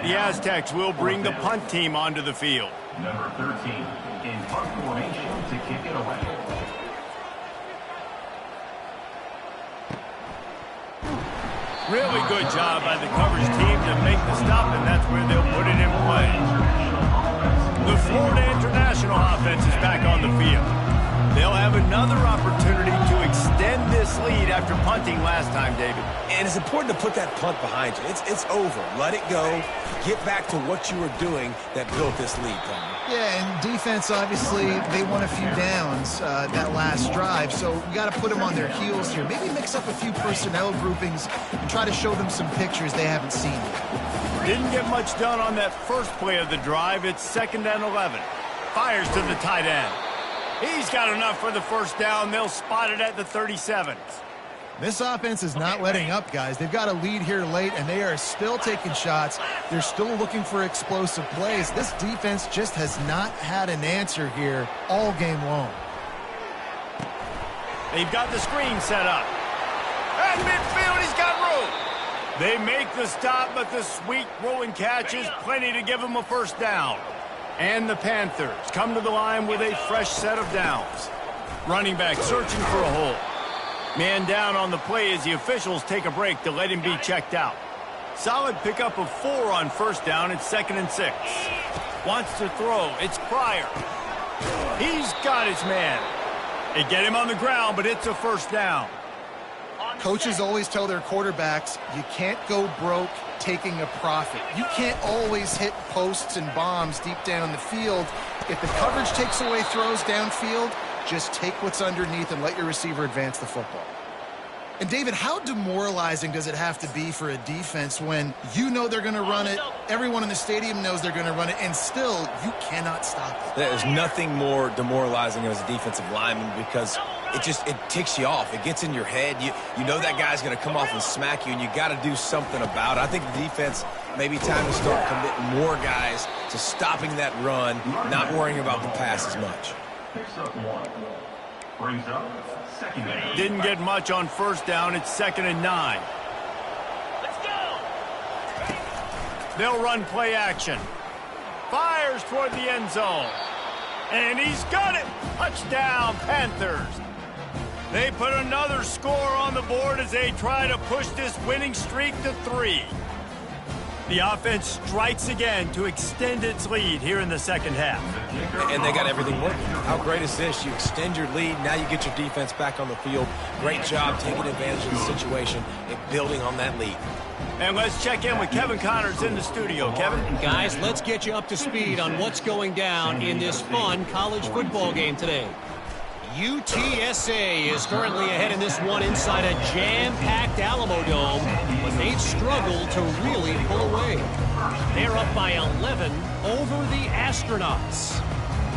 The Aztecs will bring the punt team onto the field. Number 13 in punt formation to kick it away. Really good job by the coverage team to make the stop, and that's where they'll put it in play. The Florida International offense is back on the field. They'll have another opportunity to extend this lead after punting last time, David. And it's important to put that punt behind you. It's over. Let it go. Get back to what you were doing that built this lead, Palmer. Yeah, and defense, obviously, they won a few downs that last drive, so we got to put them on their heels here. Maybe mix up a few personnel groupings and try to show them some pictures they haven't seen yet. Didn't get much done on that first play of the drive. It's 2nd and 11. Fires to the tight end. He's got enough for the first down. They'll spot it at the 37. This offense is not letting up, guys. They've got a lead here late, and they are still taking shots. They're still looking for explosive plays. This defense just has not had an answer here all game long. They've got the screen set up. At midfield, he's got room. They make the stop, but the sweet rolling catch is plenty to give them a first down. And the Panthers come to the line with a fresh set of downs. Running back searching for a hole. Man down on the play as the officials take a break to let him be checked out. Solid pickup of 4 on first down. It's 2nd and 6. Wants to throw. It's Pryor. He's got his man. They get him on the ground, but it's a first down. Coaches always tell their quarterbacks, you can't go broke taking a profit. You can't always hit posts and bombs deep down the field. If the coverage takes away throws downfield, just take what's underneath and let your receiver advance the football. And David, how demoralizing does it have to be for a defense when you know they're going to run it, everyone in the stadium knows they're going to run it, and still you cannot stop it? There's nothing more demoralizing as a defensive lineman because it ticks you off. It gets in your head. You know that guy's going to come off and smack you, and you got to do something about it. I think the defense maybe time to start committing more guys to stopping that run, not worrying about the pass as much. Picks up 1. Brings up 2nd down. Didn't get much on first down. It's 2nd and 9. Let's go. They'll run play action. Fires toward the end zone. And he's got it. Touchdown, Panthers. They put another score on the board as they try to push this winning streak to 3. The offense strikes again to extend its lead here in the second half. And they got everything working. How great is this? You extend your lead. Now you get your defense back on the field. Great job taking advantage of the situation and building on that lead. And let's check in with Kevin Connors in the studio. Kevin? Guys, let's get you up to speed on what's going down in this fun college football game today. UTSA is currently ahead in this one inside a jam-packed Alamo Dome, but they've struggled to really pull away. They're up by 11 over the Astronauts.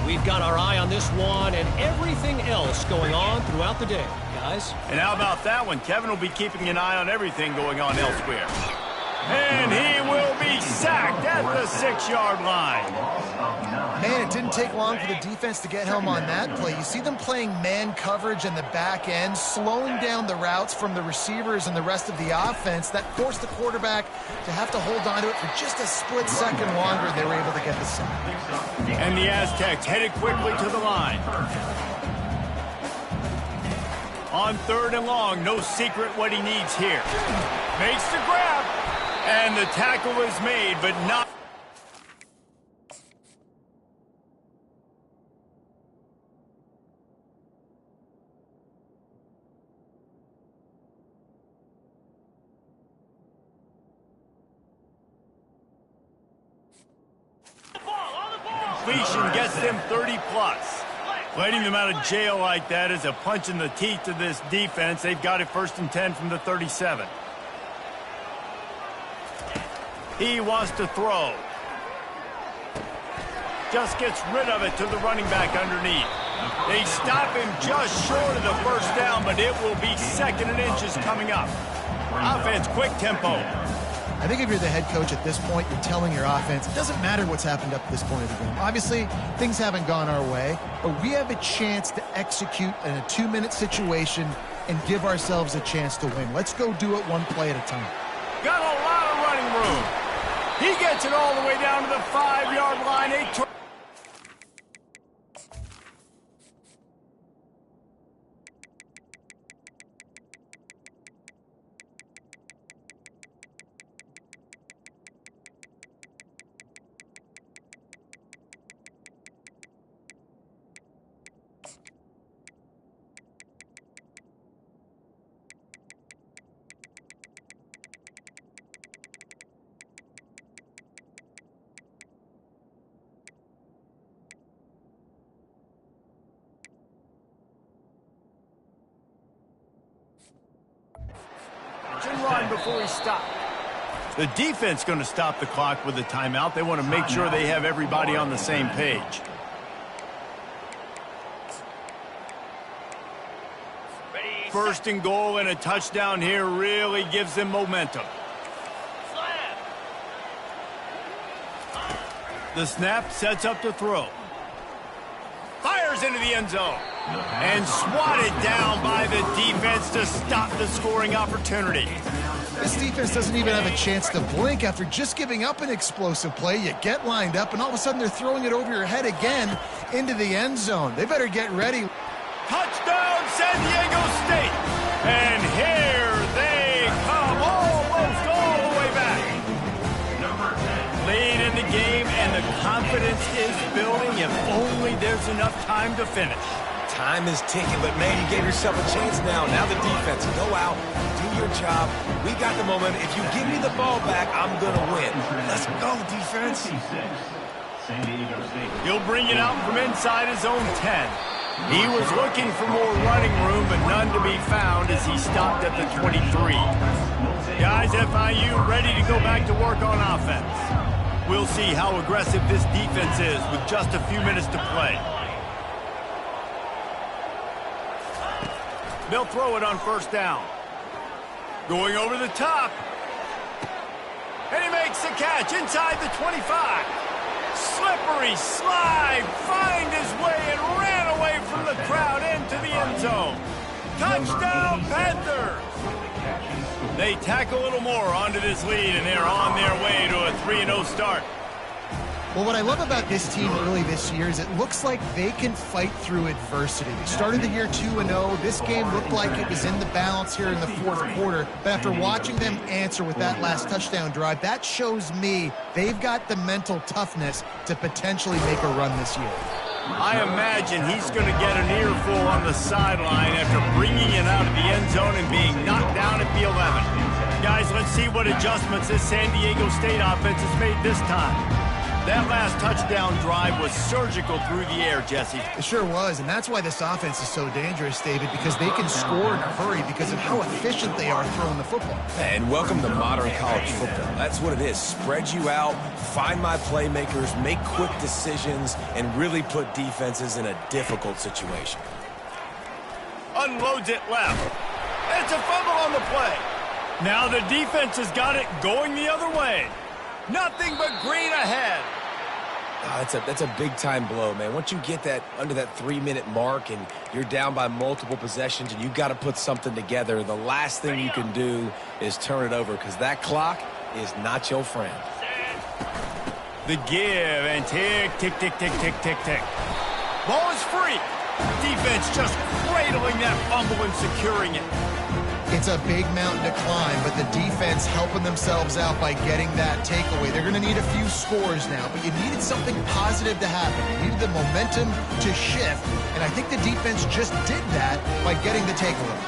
We've got our eye on this one and everything else going on throughout the day, guys. And how about that one? Kevin will be keeping an eye on everything going on elsewhere. And he will be sacked at the 6-yard line. Man, it didn't take long for the defense to get home on that play. You see them playing man coverage in the back end, slowing down the routes from the receivers and the rest of the offense. That forced the quarterback to have to hold on to it for just a split second longer. They were able to get the sack. And the Aztecs headed quickly to the line. On 3rd and long, no secret what he needs here. Makes the grab. And the tackle is made, but not. Completion gets them 30+. Letting them out of jail like that is a punch in the teeth to this defense. They've got it 1st and 10 from the 37. He wants to throw. Just gets rid of it to the running back underneath. They stop him just short of the first down, but it will be 2nd and inches coming up. Offense, quick tempo. I think if you're the head coach at this point, you're telling your offense, it doesn't matter what's happened up to this point of the game. Obviously, things haven't gone our way, but we have a chance to execute in a 2-minute situation and give ourselves a chance to win. Let's go do it one play at a time. Got a lot of running room. He gets it all the way down to the 5-yard line. Run before he stopped. The defense going to stop the clock with a timeout. They want to make sure they have everybody on the same page. First and goal and a touchdown here really gives them momentum. The snap sets up to throw. Fires into the end zone. And swatted down by the defense to stop the scoring opportunity. This defense doesn't even have a chance to blink after just giving up an explosive play. You get lined up, and all of a sudden they're throwing it over your head again into the end zone. They better get ready. Touchdown, San Diego State. And here they come, almost all the way back. Lead in the game, and the confidence is building if only there's enough time to finish. Time is ticking, but man, you gave yourself a chance now. Now the defense, go out, do your job. We got the moment. If you give me the ball back, I'm going to win. Let's go, defense. He'll bring it out from inside his own 10. He was looking for more running room, but none to be found as he stopped at the 23. Guys, FIU ready to go back to work on offense. We'll see how aggressive this defense is with just a few minutes to play. They'll throw it on first down. Going over the top. And he makes the catch inside the 25. Slippery slide, find his way and ran away from the crowd into the end zone. Touchdown, Panthers! They tack a little more onto this lead, and they're on their way to a 3-0 start. Well, what I love about this team early this year is it looks like they can fight through adversity. They started the year 2-0. This game looked like it was in the balance here in the fourth quarter. But after watching them answer with that last touchdown drive, that shows me they've got the mental toughness to potentially make a run this year. I imagine he's going to get an earful on the sideline after bringing it out of the end zone and being knocked down at the 11. Guys, let's see what adjustments this San Diego State offense has made this time. That last touchdown drive was surgical through the air, Jesse. It sure was, and that's why this offense is so dangerous, David, because they can score in a hurry because of how efficient they are throwing the football. And welcome to modern college football. That's what it is. Spread you out, find my playmakers, make quick decisions, and really put defenses in a difficult situation. Unloads it left. It's a fumble on the play. Now the defense has got it going the other way. Nothing but green ahead. Oh, that's a big-time blow, man. Once you get that under that 3-minute mark and you're down by multiple possessions and you got to put something together, the last thing you can do is turn it over because that clock is not your friend. The give and tick, tick, tick, tick, tick, tick, tick. Ball is free. Defense just cradling that fumble and securing it. It's a big mountain to climb, but the defense helping themselves out by getting that takeaway. They're going to need a few scores now, but you needed something positive to happen. You needed the momentum to shift, and I think the defense just did that by getting the takeaway.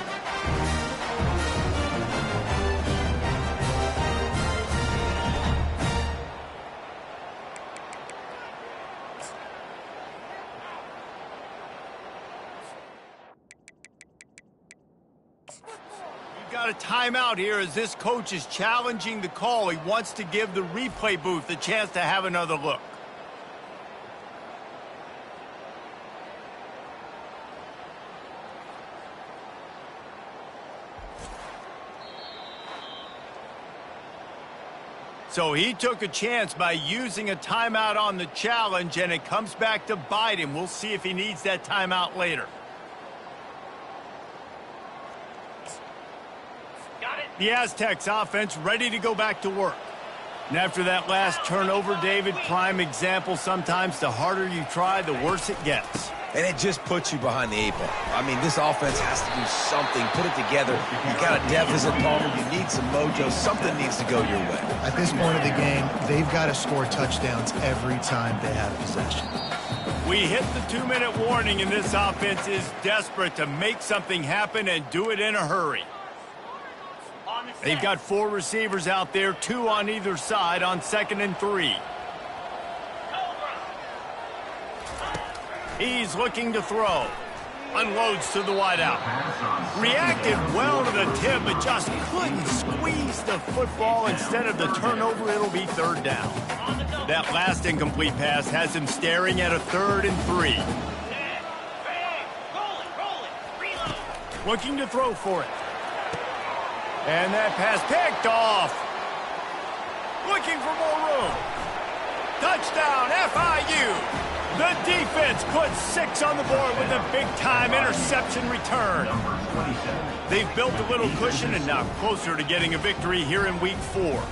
Got a timeout here as this coach is challenging the call. He wants to give the replay booth a chance to have another look. So he took a chance by using a timeout on the challenge, and it comes back to bite him. We'll see if he needs that timeout later. Got it. The Aztecs offense ready to go back to work. And after that last turnover, David, prime example, sometimes the harder you try, the worse it gets. And it just puts you behind the 8 ball. I mean, this offense has to do something, put it together. You got a deficit, Palmer. You need some mojo. Something needs to go your way. At this point of the game, they've got to score touchdowns every time they have possession. We hit the 2-minute warning, and this offense is desperate to make something happen and do it in a hurry. They've got 4 receivers out there, 2 on either side on 2nd and 3. He's looking to throw. Unloads to the wideout. Reacted well to the tip, but just couldn't squeeze the football. Instead of the turnover, it'll be 3rd down. That last incomplete pass has him staring at a 3rd and 3. Looking to throw for it. And that pass picked off. Looking for more room. Touchdown, FIU. The defense puts 6 on the board with a big-time interception return. They've built a little cushion and now closer to getting a victory here in Week 4.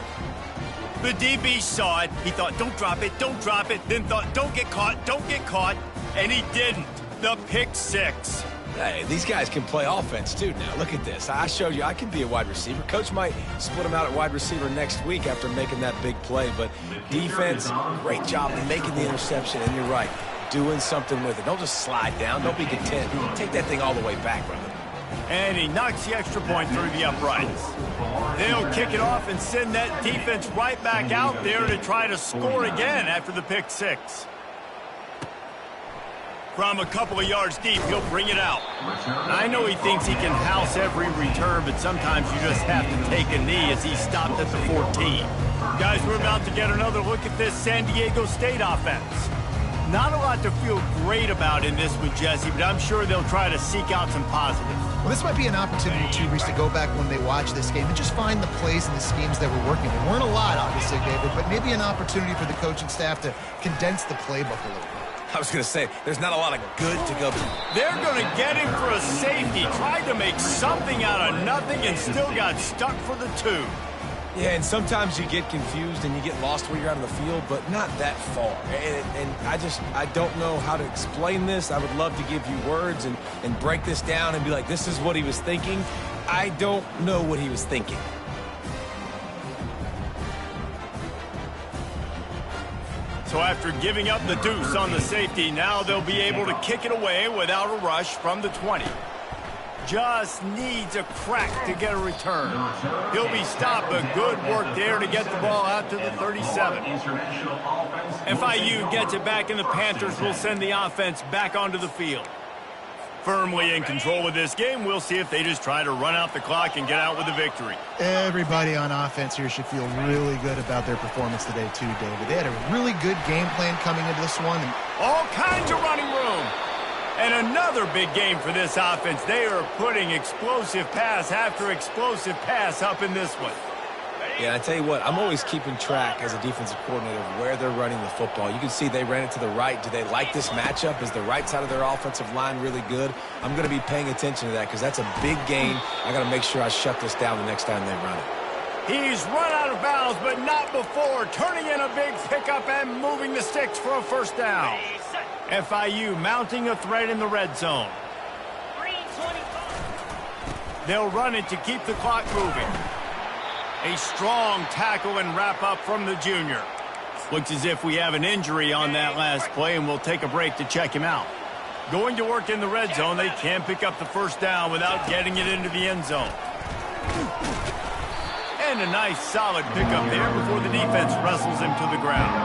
The DB saw it. He thought, don't drop it, don't drop it. Then thought, don't get caught, and he didn't. The pick 6. Hey, these guys can play offense, too, now. Look at this. I showed you I can be a wide receiver. Coach might split him out at wide receiver next week after making that big play. But defense, great job in making the interception. And you're right, doing something with it. Don't just slide down. Don't be content. Take that thing all the way back, brother. And he knocks the extra point through the uprights. They'll kick it off and send that defense right back out there to try to score again after the pick 6. From a couple of yards deep, he'll bring it out. I know he thinks he can house every return, but sometimes you just have to take a knee as he stopped at the 14. Guys, we're about to get another look at this San Diego State offense. Not a lot to feel great about in this with Jesse, but I'm sure they'll try to seek out some positives. Well, this might be an opportunity, too, Reese, to go back when they watch this game and just find the plays and the schemes that were working. There weren't a lot, obviously, David, but maybe an opportunity for the coaching staff to condense the playbook a little bit. I was going to say, there's not a lot of good to go. They're going to get him for a safety. Tried to make something out of nothing and still got stuck for the 2. Yeah, and sometimes you get confused and you get lost where you're out on the field, but not that far. And I don't know how to explain this. I would love to give you words and break this down and be like, this is what he was thinking. I don't know what he was thinking. So after giving up the deuce on the safety, now they'll be able to kick it away without a rush from the 20. Just needs a crack to get a return. He'll be stopped, but good work there to get the ball out to the 37. FIU gets it back, and the Panthers will send the offense back onto the field. Firmly in control of this game. We'll see if they just try to run out the clock and get out with a victory. Everybody on offense here should feel really good about their performance today, too, David. They had a really good game plan coming into this one. All kinds of running room. And another big game for this offense. They are putting explosive pass after explosive pass up in this one. Yeah, I tell you what, I'm always keeping track as a defensive coordinator of where they're running the football. You can see they ran it to the right. Do they like this matchup? Is the right side of their offensive line really good? I'm going to be paying attention to that because that's a big game. I got to make sure I shut this down the next time they run it. He's run out of bounds, but not before. Turning in a big pickup and moving the sticks for a 1st down. FIU mounting a threat in the red zone. They'll run it to keep the clock moving. A strong tackle and wrap up from the junior. Looks as if we have an injury on that last play, and we'll take a break to check him out. Going to work in the red zone, they can pick up the 1st down without getting it into the end zone. And a nice solid pickup there before the defense wrestles him to the ground.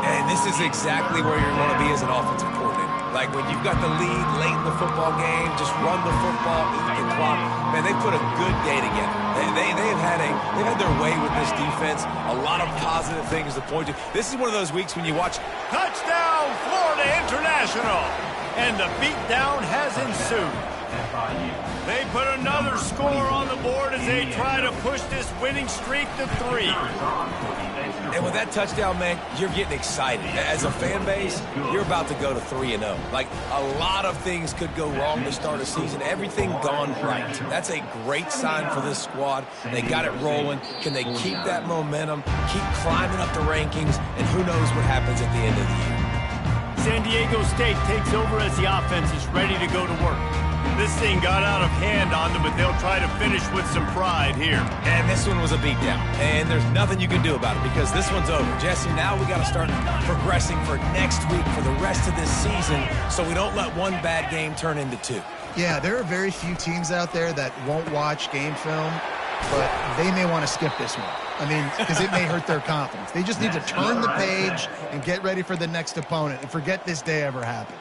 And this is exactly where you're going to be as an offensive coordinator. Like when you've got the lead late in the football game, just run the football, eat the clock. Man, they put a good day together. They've had their way with this defense. A lot of positive things to point to. This is one of those weeks when you watch. Touchdown, Florida International! And the beatdown has ensued. They put another score on the board as they try to push this winning streak to 3. that touchdown, man, you're getting excited. As a fan base, you're about to go to 3-0. Like, a lot of things could go wrong to start a season. Everything gone right. That's a great sign for this squad. They got it rolling. Can they keep that momentum, keep climbing up the rankings, and who knows what happens at the end of the year. San Diego State takes over as the offense is ready to go to work. This thing got out of hand on them, but they'll try to finish with some pride here. And this one was a beatdown, and there's nothing you can do about it because this one's over. Jesse, now we got to start progressing for next week for the rest of this season so we don't let one bad game turn into two. Yeah, there are very few teams out there that won't watch game film, but they may want to skip this one. I mean, because it may hurt their confidence. They just need to turn the page and get ready for the next opponent and forget this day ever happened.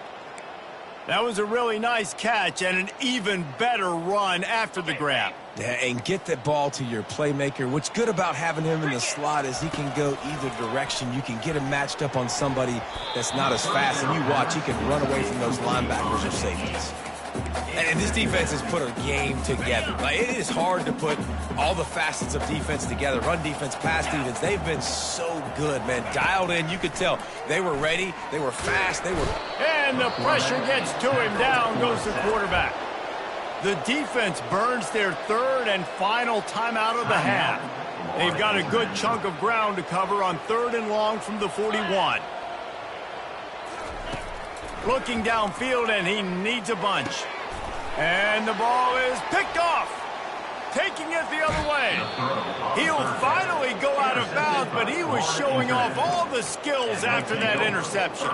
That was a really nice catch and an even better run after the grab. Yeah, and get the ball to your playmaker. What's good about having him in the slot is he can go either direction. You can get him matched up on somebody that's not as fast, and you watch, he can run away from those linebackers or safeties. And this defense has put a game together. Like, it is hard to put all the facets of defense together. Run defense, pass defense. They've been so good, man. Dialed in. You could tell they were ready. They were fast. They were... And the pressure gets to him. Down goes the quarterback. The defense burns their third and final timeout of the half. They've got a good chunk of ground to cover on 3rd and long from the 41. Looking downfield, and he needs a bunch. And the ball is picked off. Taking it the other way. He'll finally go out of bounds, but he was showing off all the skills after that interception.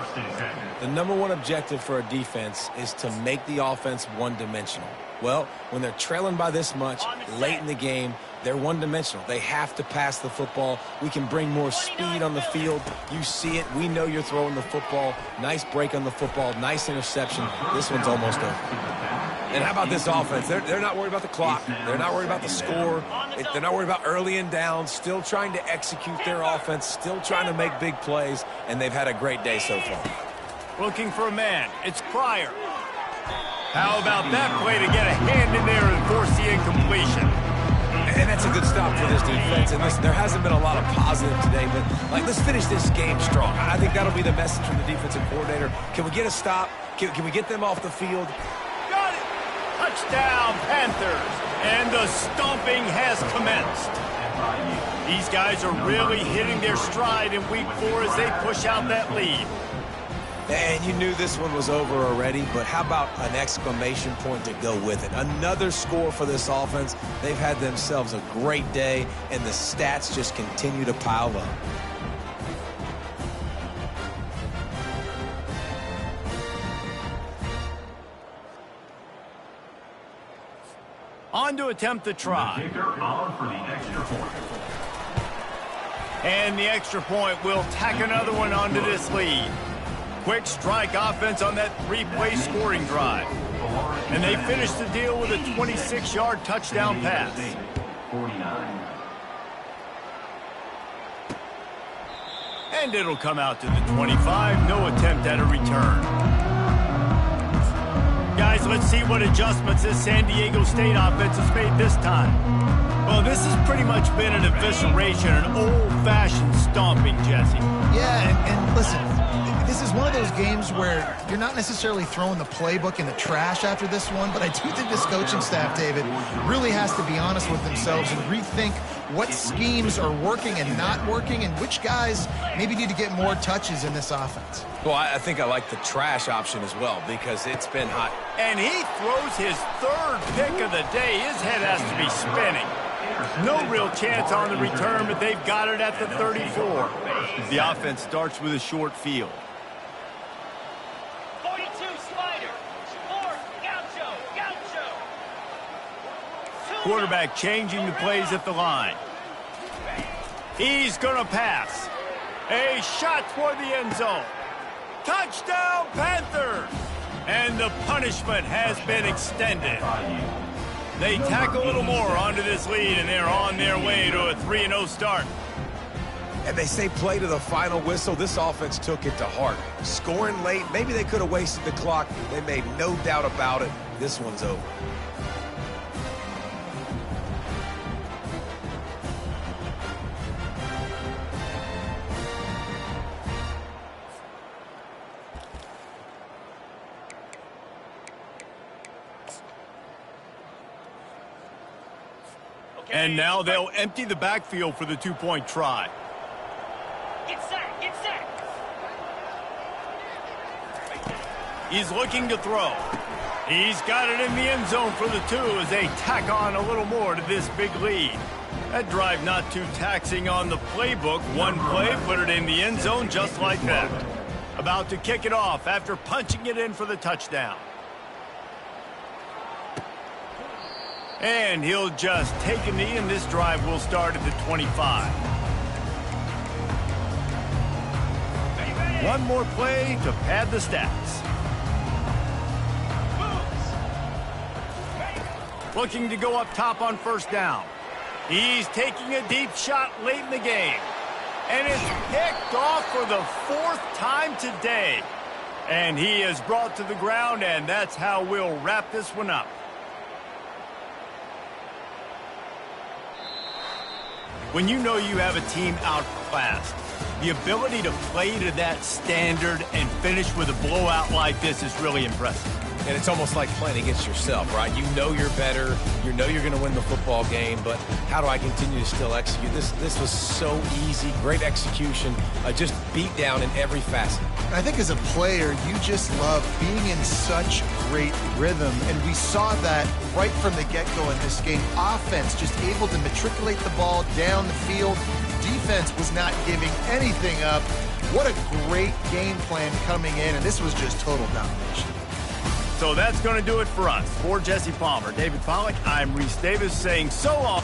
The number one objective for a defense is to make the offense one-dimensional. Well, when they're trailing by this much late in the game, they're one-dimensional. They have to pass the football. We can bring more speed on the field. You see it. We know you're throwing the football. Nice break on the football. Nice interception. This one's almost over. And how about this offense? They're not worried about the clock. They're not worried about the score. They're not worried about early and down. Still trying to execute their offense. Still trying to make big plays. And they've had a great day so far. Looking for a man. It's Pryor. How about that play to get a hand in there and force the incompletion? And that's a good stop for this defense. And listen, there hasn't been a lot of positive today, but let's finish this game strong. I think that'll be the message from the defensive coordinator. Can we get a stop? Can we get them off the field? Got it! Touchdown, Panthers! And the stomping has commenced. These guys are really hitting their stride in week 4 as they push out that lead. And you knew this one was over already, but how about an exclamation point to go with it? Another score for this offense. They've had themselves a great day, and the stats just continue to pile up. On to attempt the try. And the extra point will tack another one onto this lead. Quick strike offense on that 3-play scoring drive. And they finish the deal with a 26-yard touchdown pass. And it'll come out to the 25. No attempt at a return. Guys, let's see what adjustments this San Diego State offense has made this time. Well, this has pretty much been an evisceration, an old-fashioned stomping, Jesse. Yeah, and listen, this is one of those games where you're not necessarily throwing the playbook in the trash after this one, but I do think this coaching staff, David, really has to be honest with themselves and rethink what schemes are working and not working and which guys maybe need to get more touches in this offense. Well, I think I like the trash option as well because it's been hot. And he throws his 3rd pick of the day. His head has to be spinning. No real chance on the return, but they've got it at the 34. The offense starts with a short field. 42 slider. 4 gaucho. Quarterback changing the plays at the line. He's going to pass. A shot toward the end zone. Touchdown, Panthers! And the punishment has been extended. They tack a little more onto this lead, and they're on their way to a 3-0 start. And they say play to the final whistle. This offense took it to heart. Scoring late, maybe they could have wasted the clock. They made no doubt about it. This one's over. And now they'll empty the backfield for the two-point try. Get set, get set. He's looking to throw. He's got it in the end zone for the 2 as they tack on a little more to this big lead. That drive not too taxing on the playbook. One play, put it in the end zone just like that. About to kick it off after punching it in for the touchdown. And he'll just take a knee, and this drive will start at the 25. One more play to pad the stats. Looking to go up top on first down. He's taking a deep shot late in the game. And it's picked off for the 4th time today. And he is brought to the ground, and that's how we'll wrap this one up. When you know you have a team outclassed, the ability to play to that standard and finish with a blowout like this is really impressive. And it's almost like playing against yourself, right? You know you're better. You know you're going to win the football game, but how do I continue to still execute? This was so easy. Great execution. Just beat down in every facet. I think as a player, you just love being in such great rhythm, and we saw that right from the get-go in this game. Offense just able to matriculate the ball down the field. Defense was not giving anything up. What a great game plan coming in, and this was just total domination. So that's going to do it for us. For Jesse Palmer, David Pollack, I'm Reese Davis saying so long.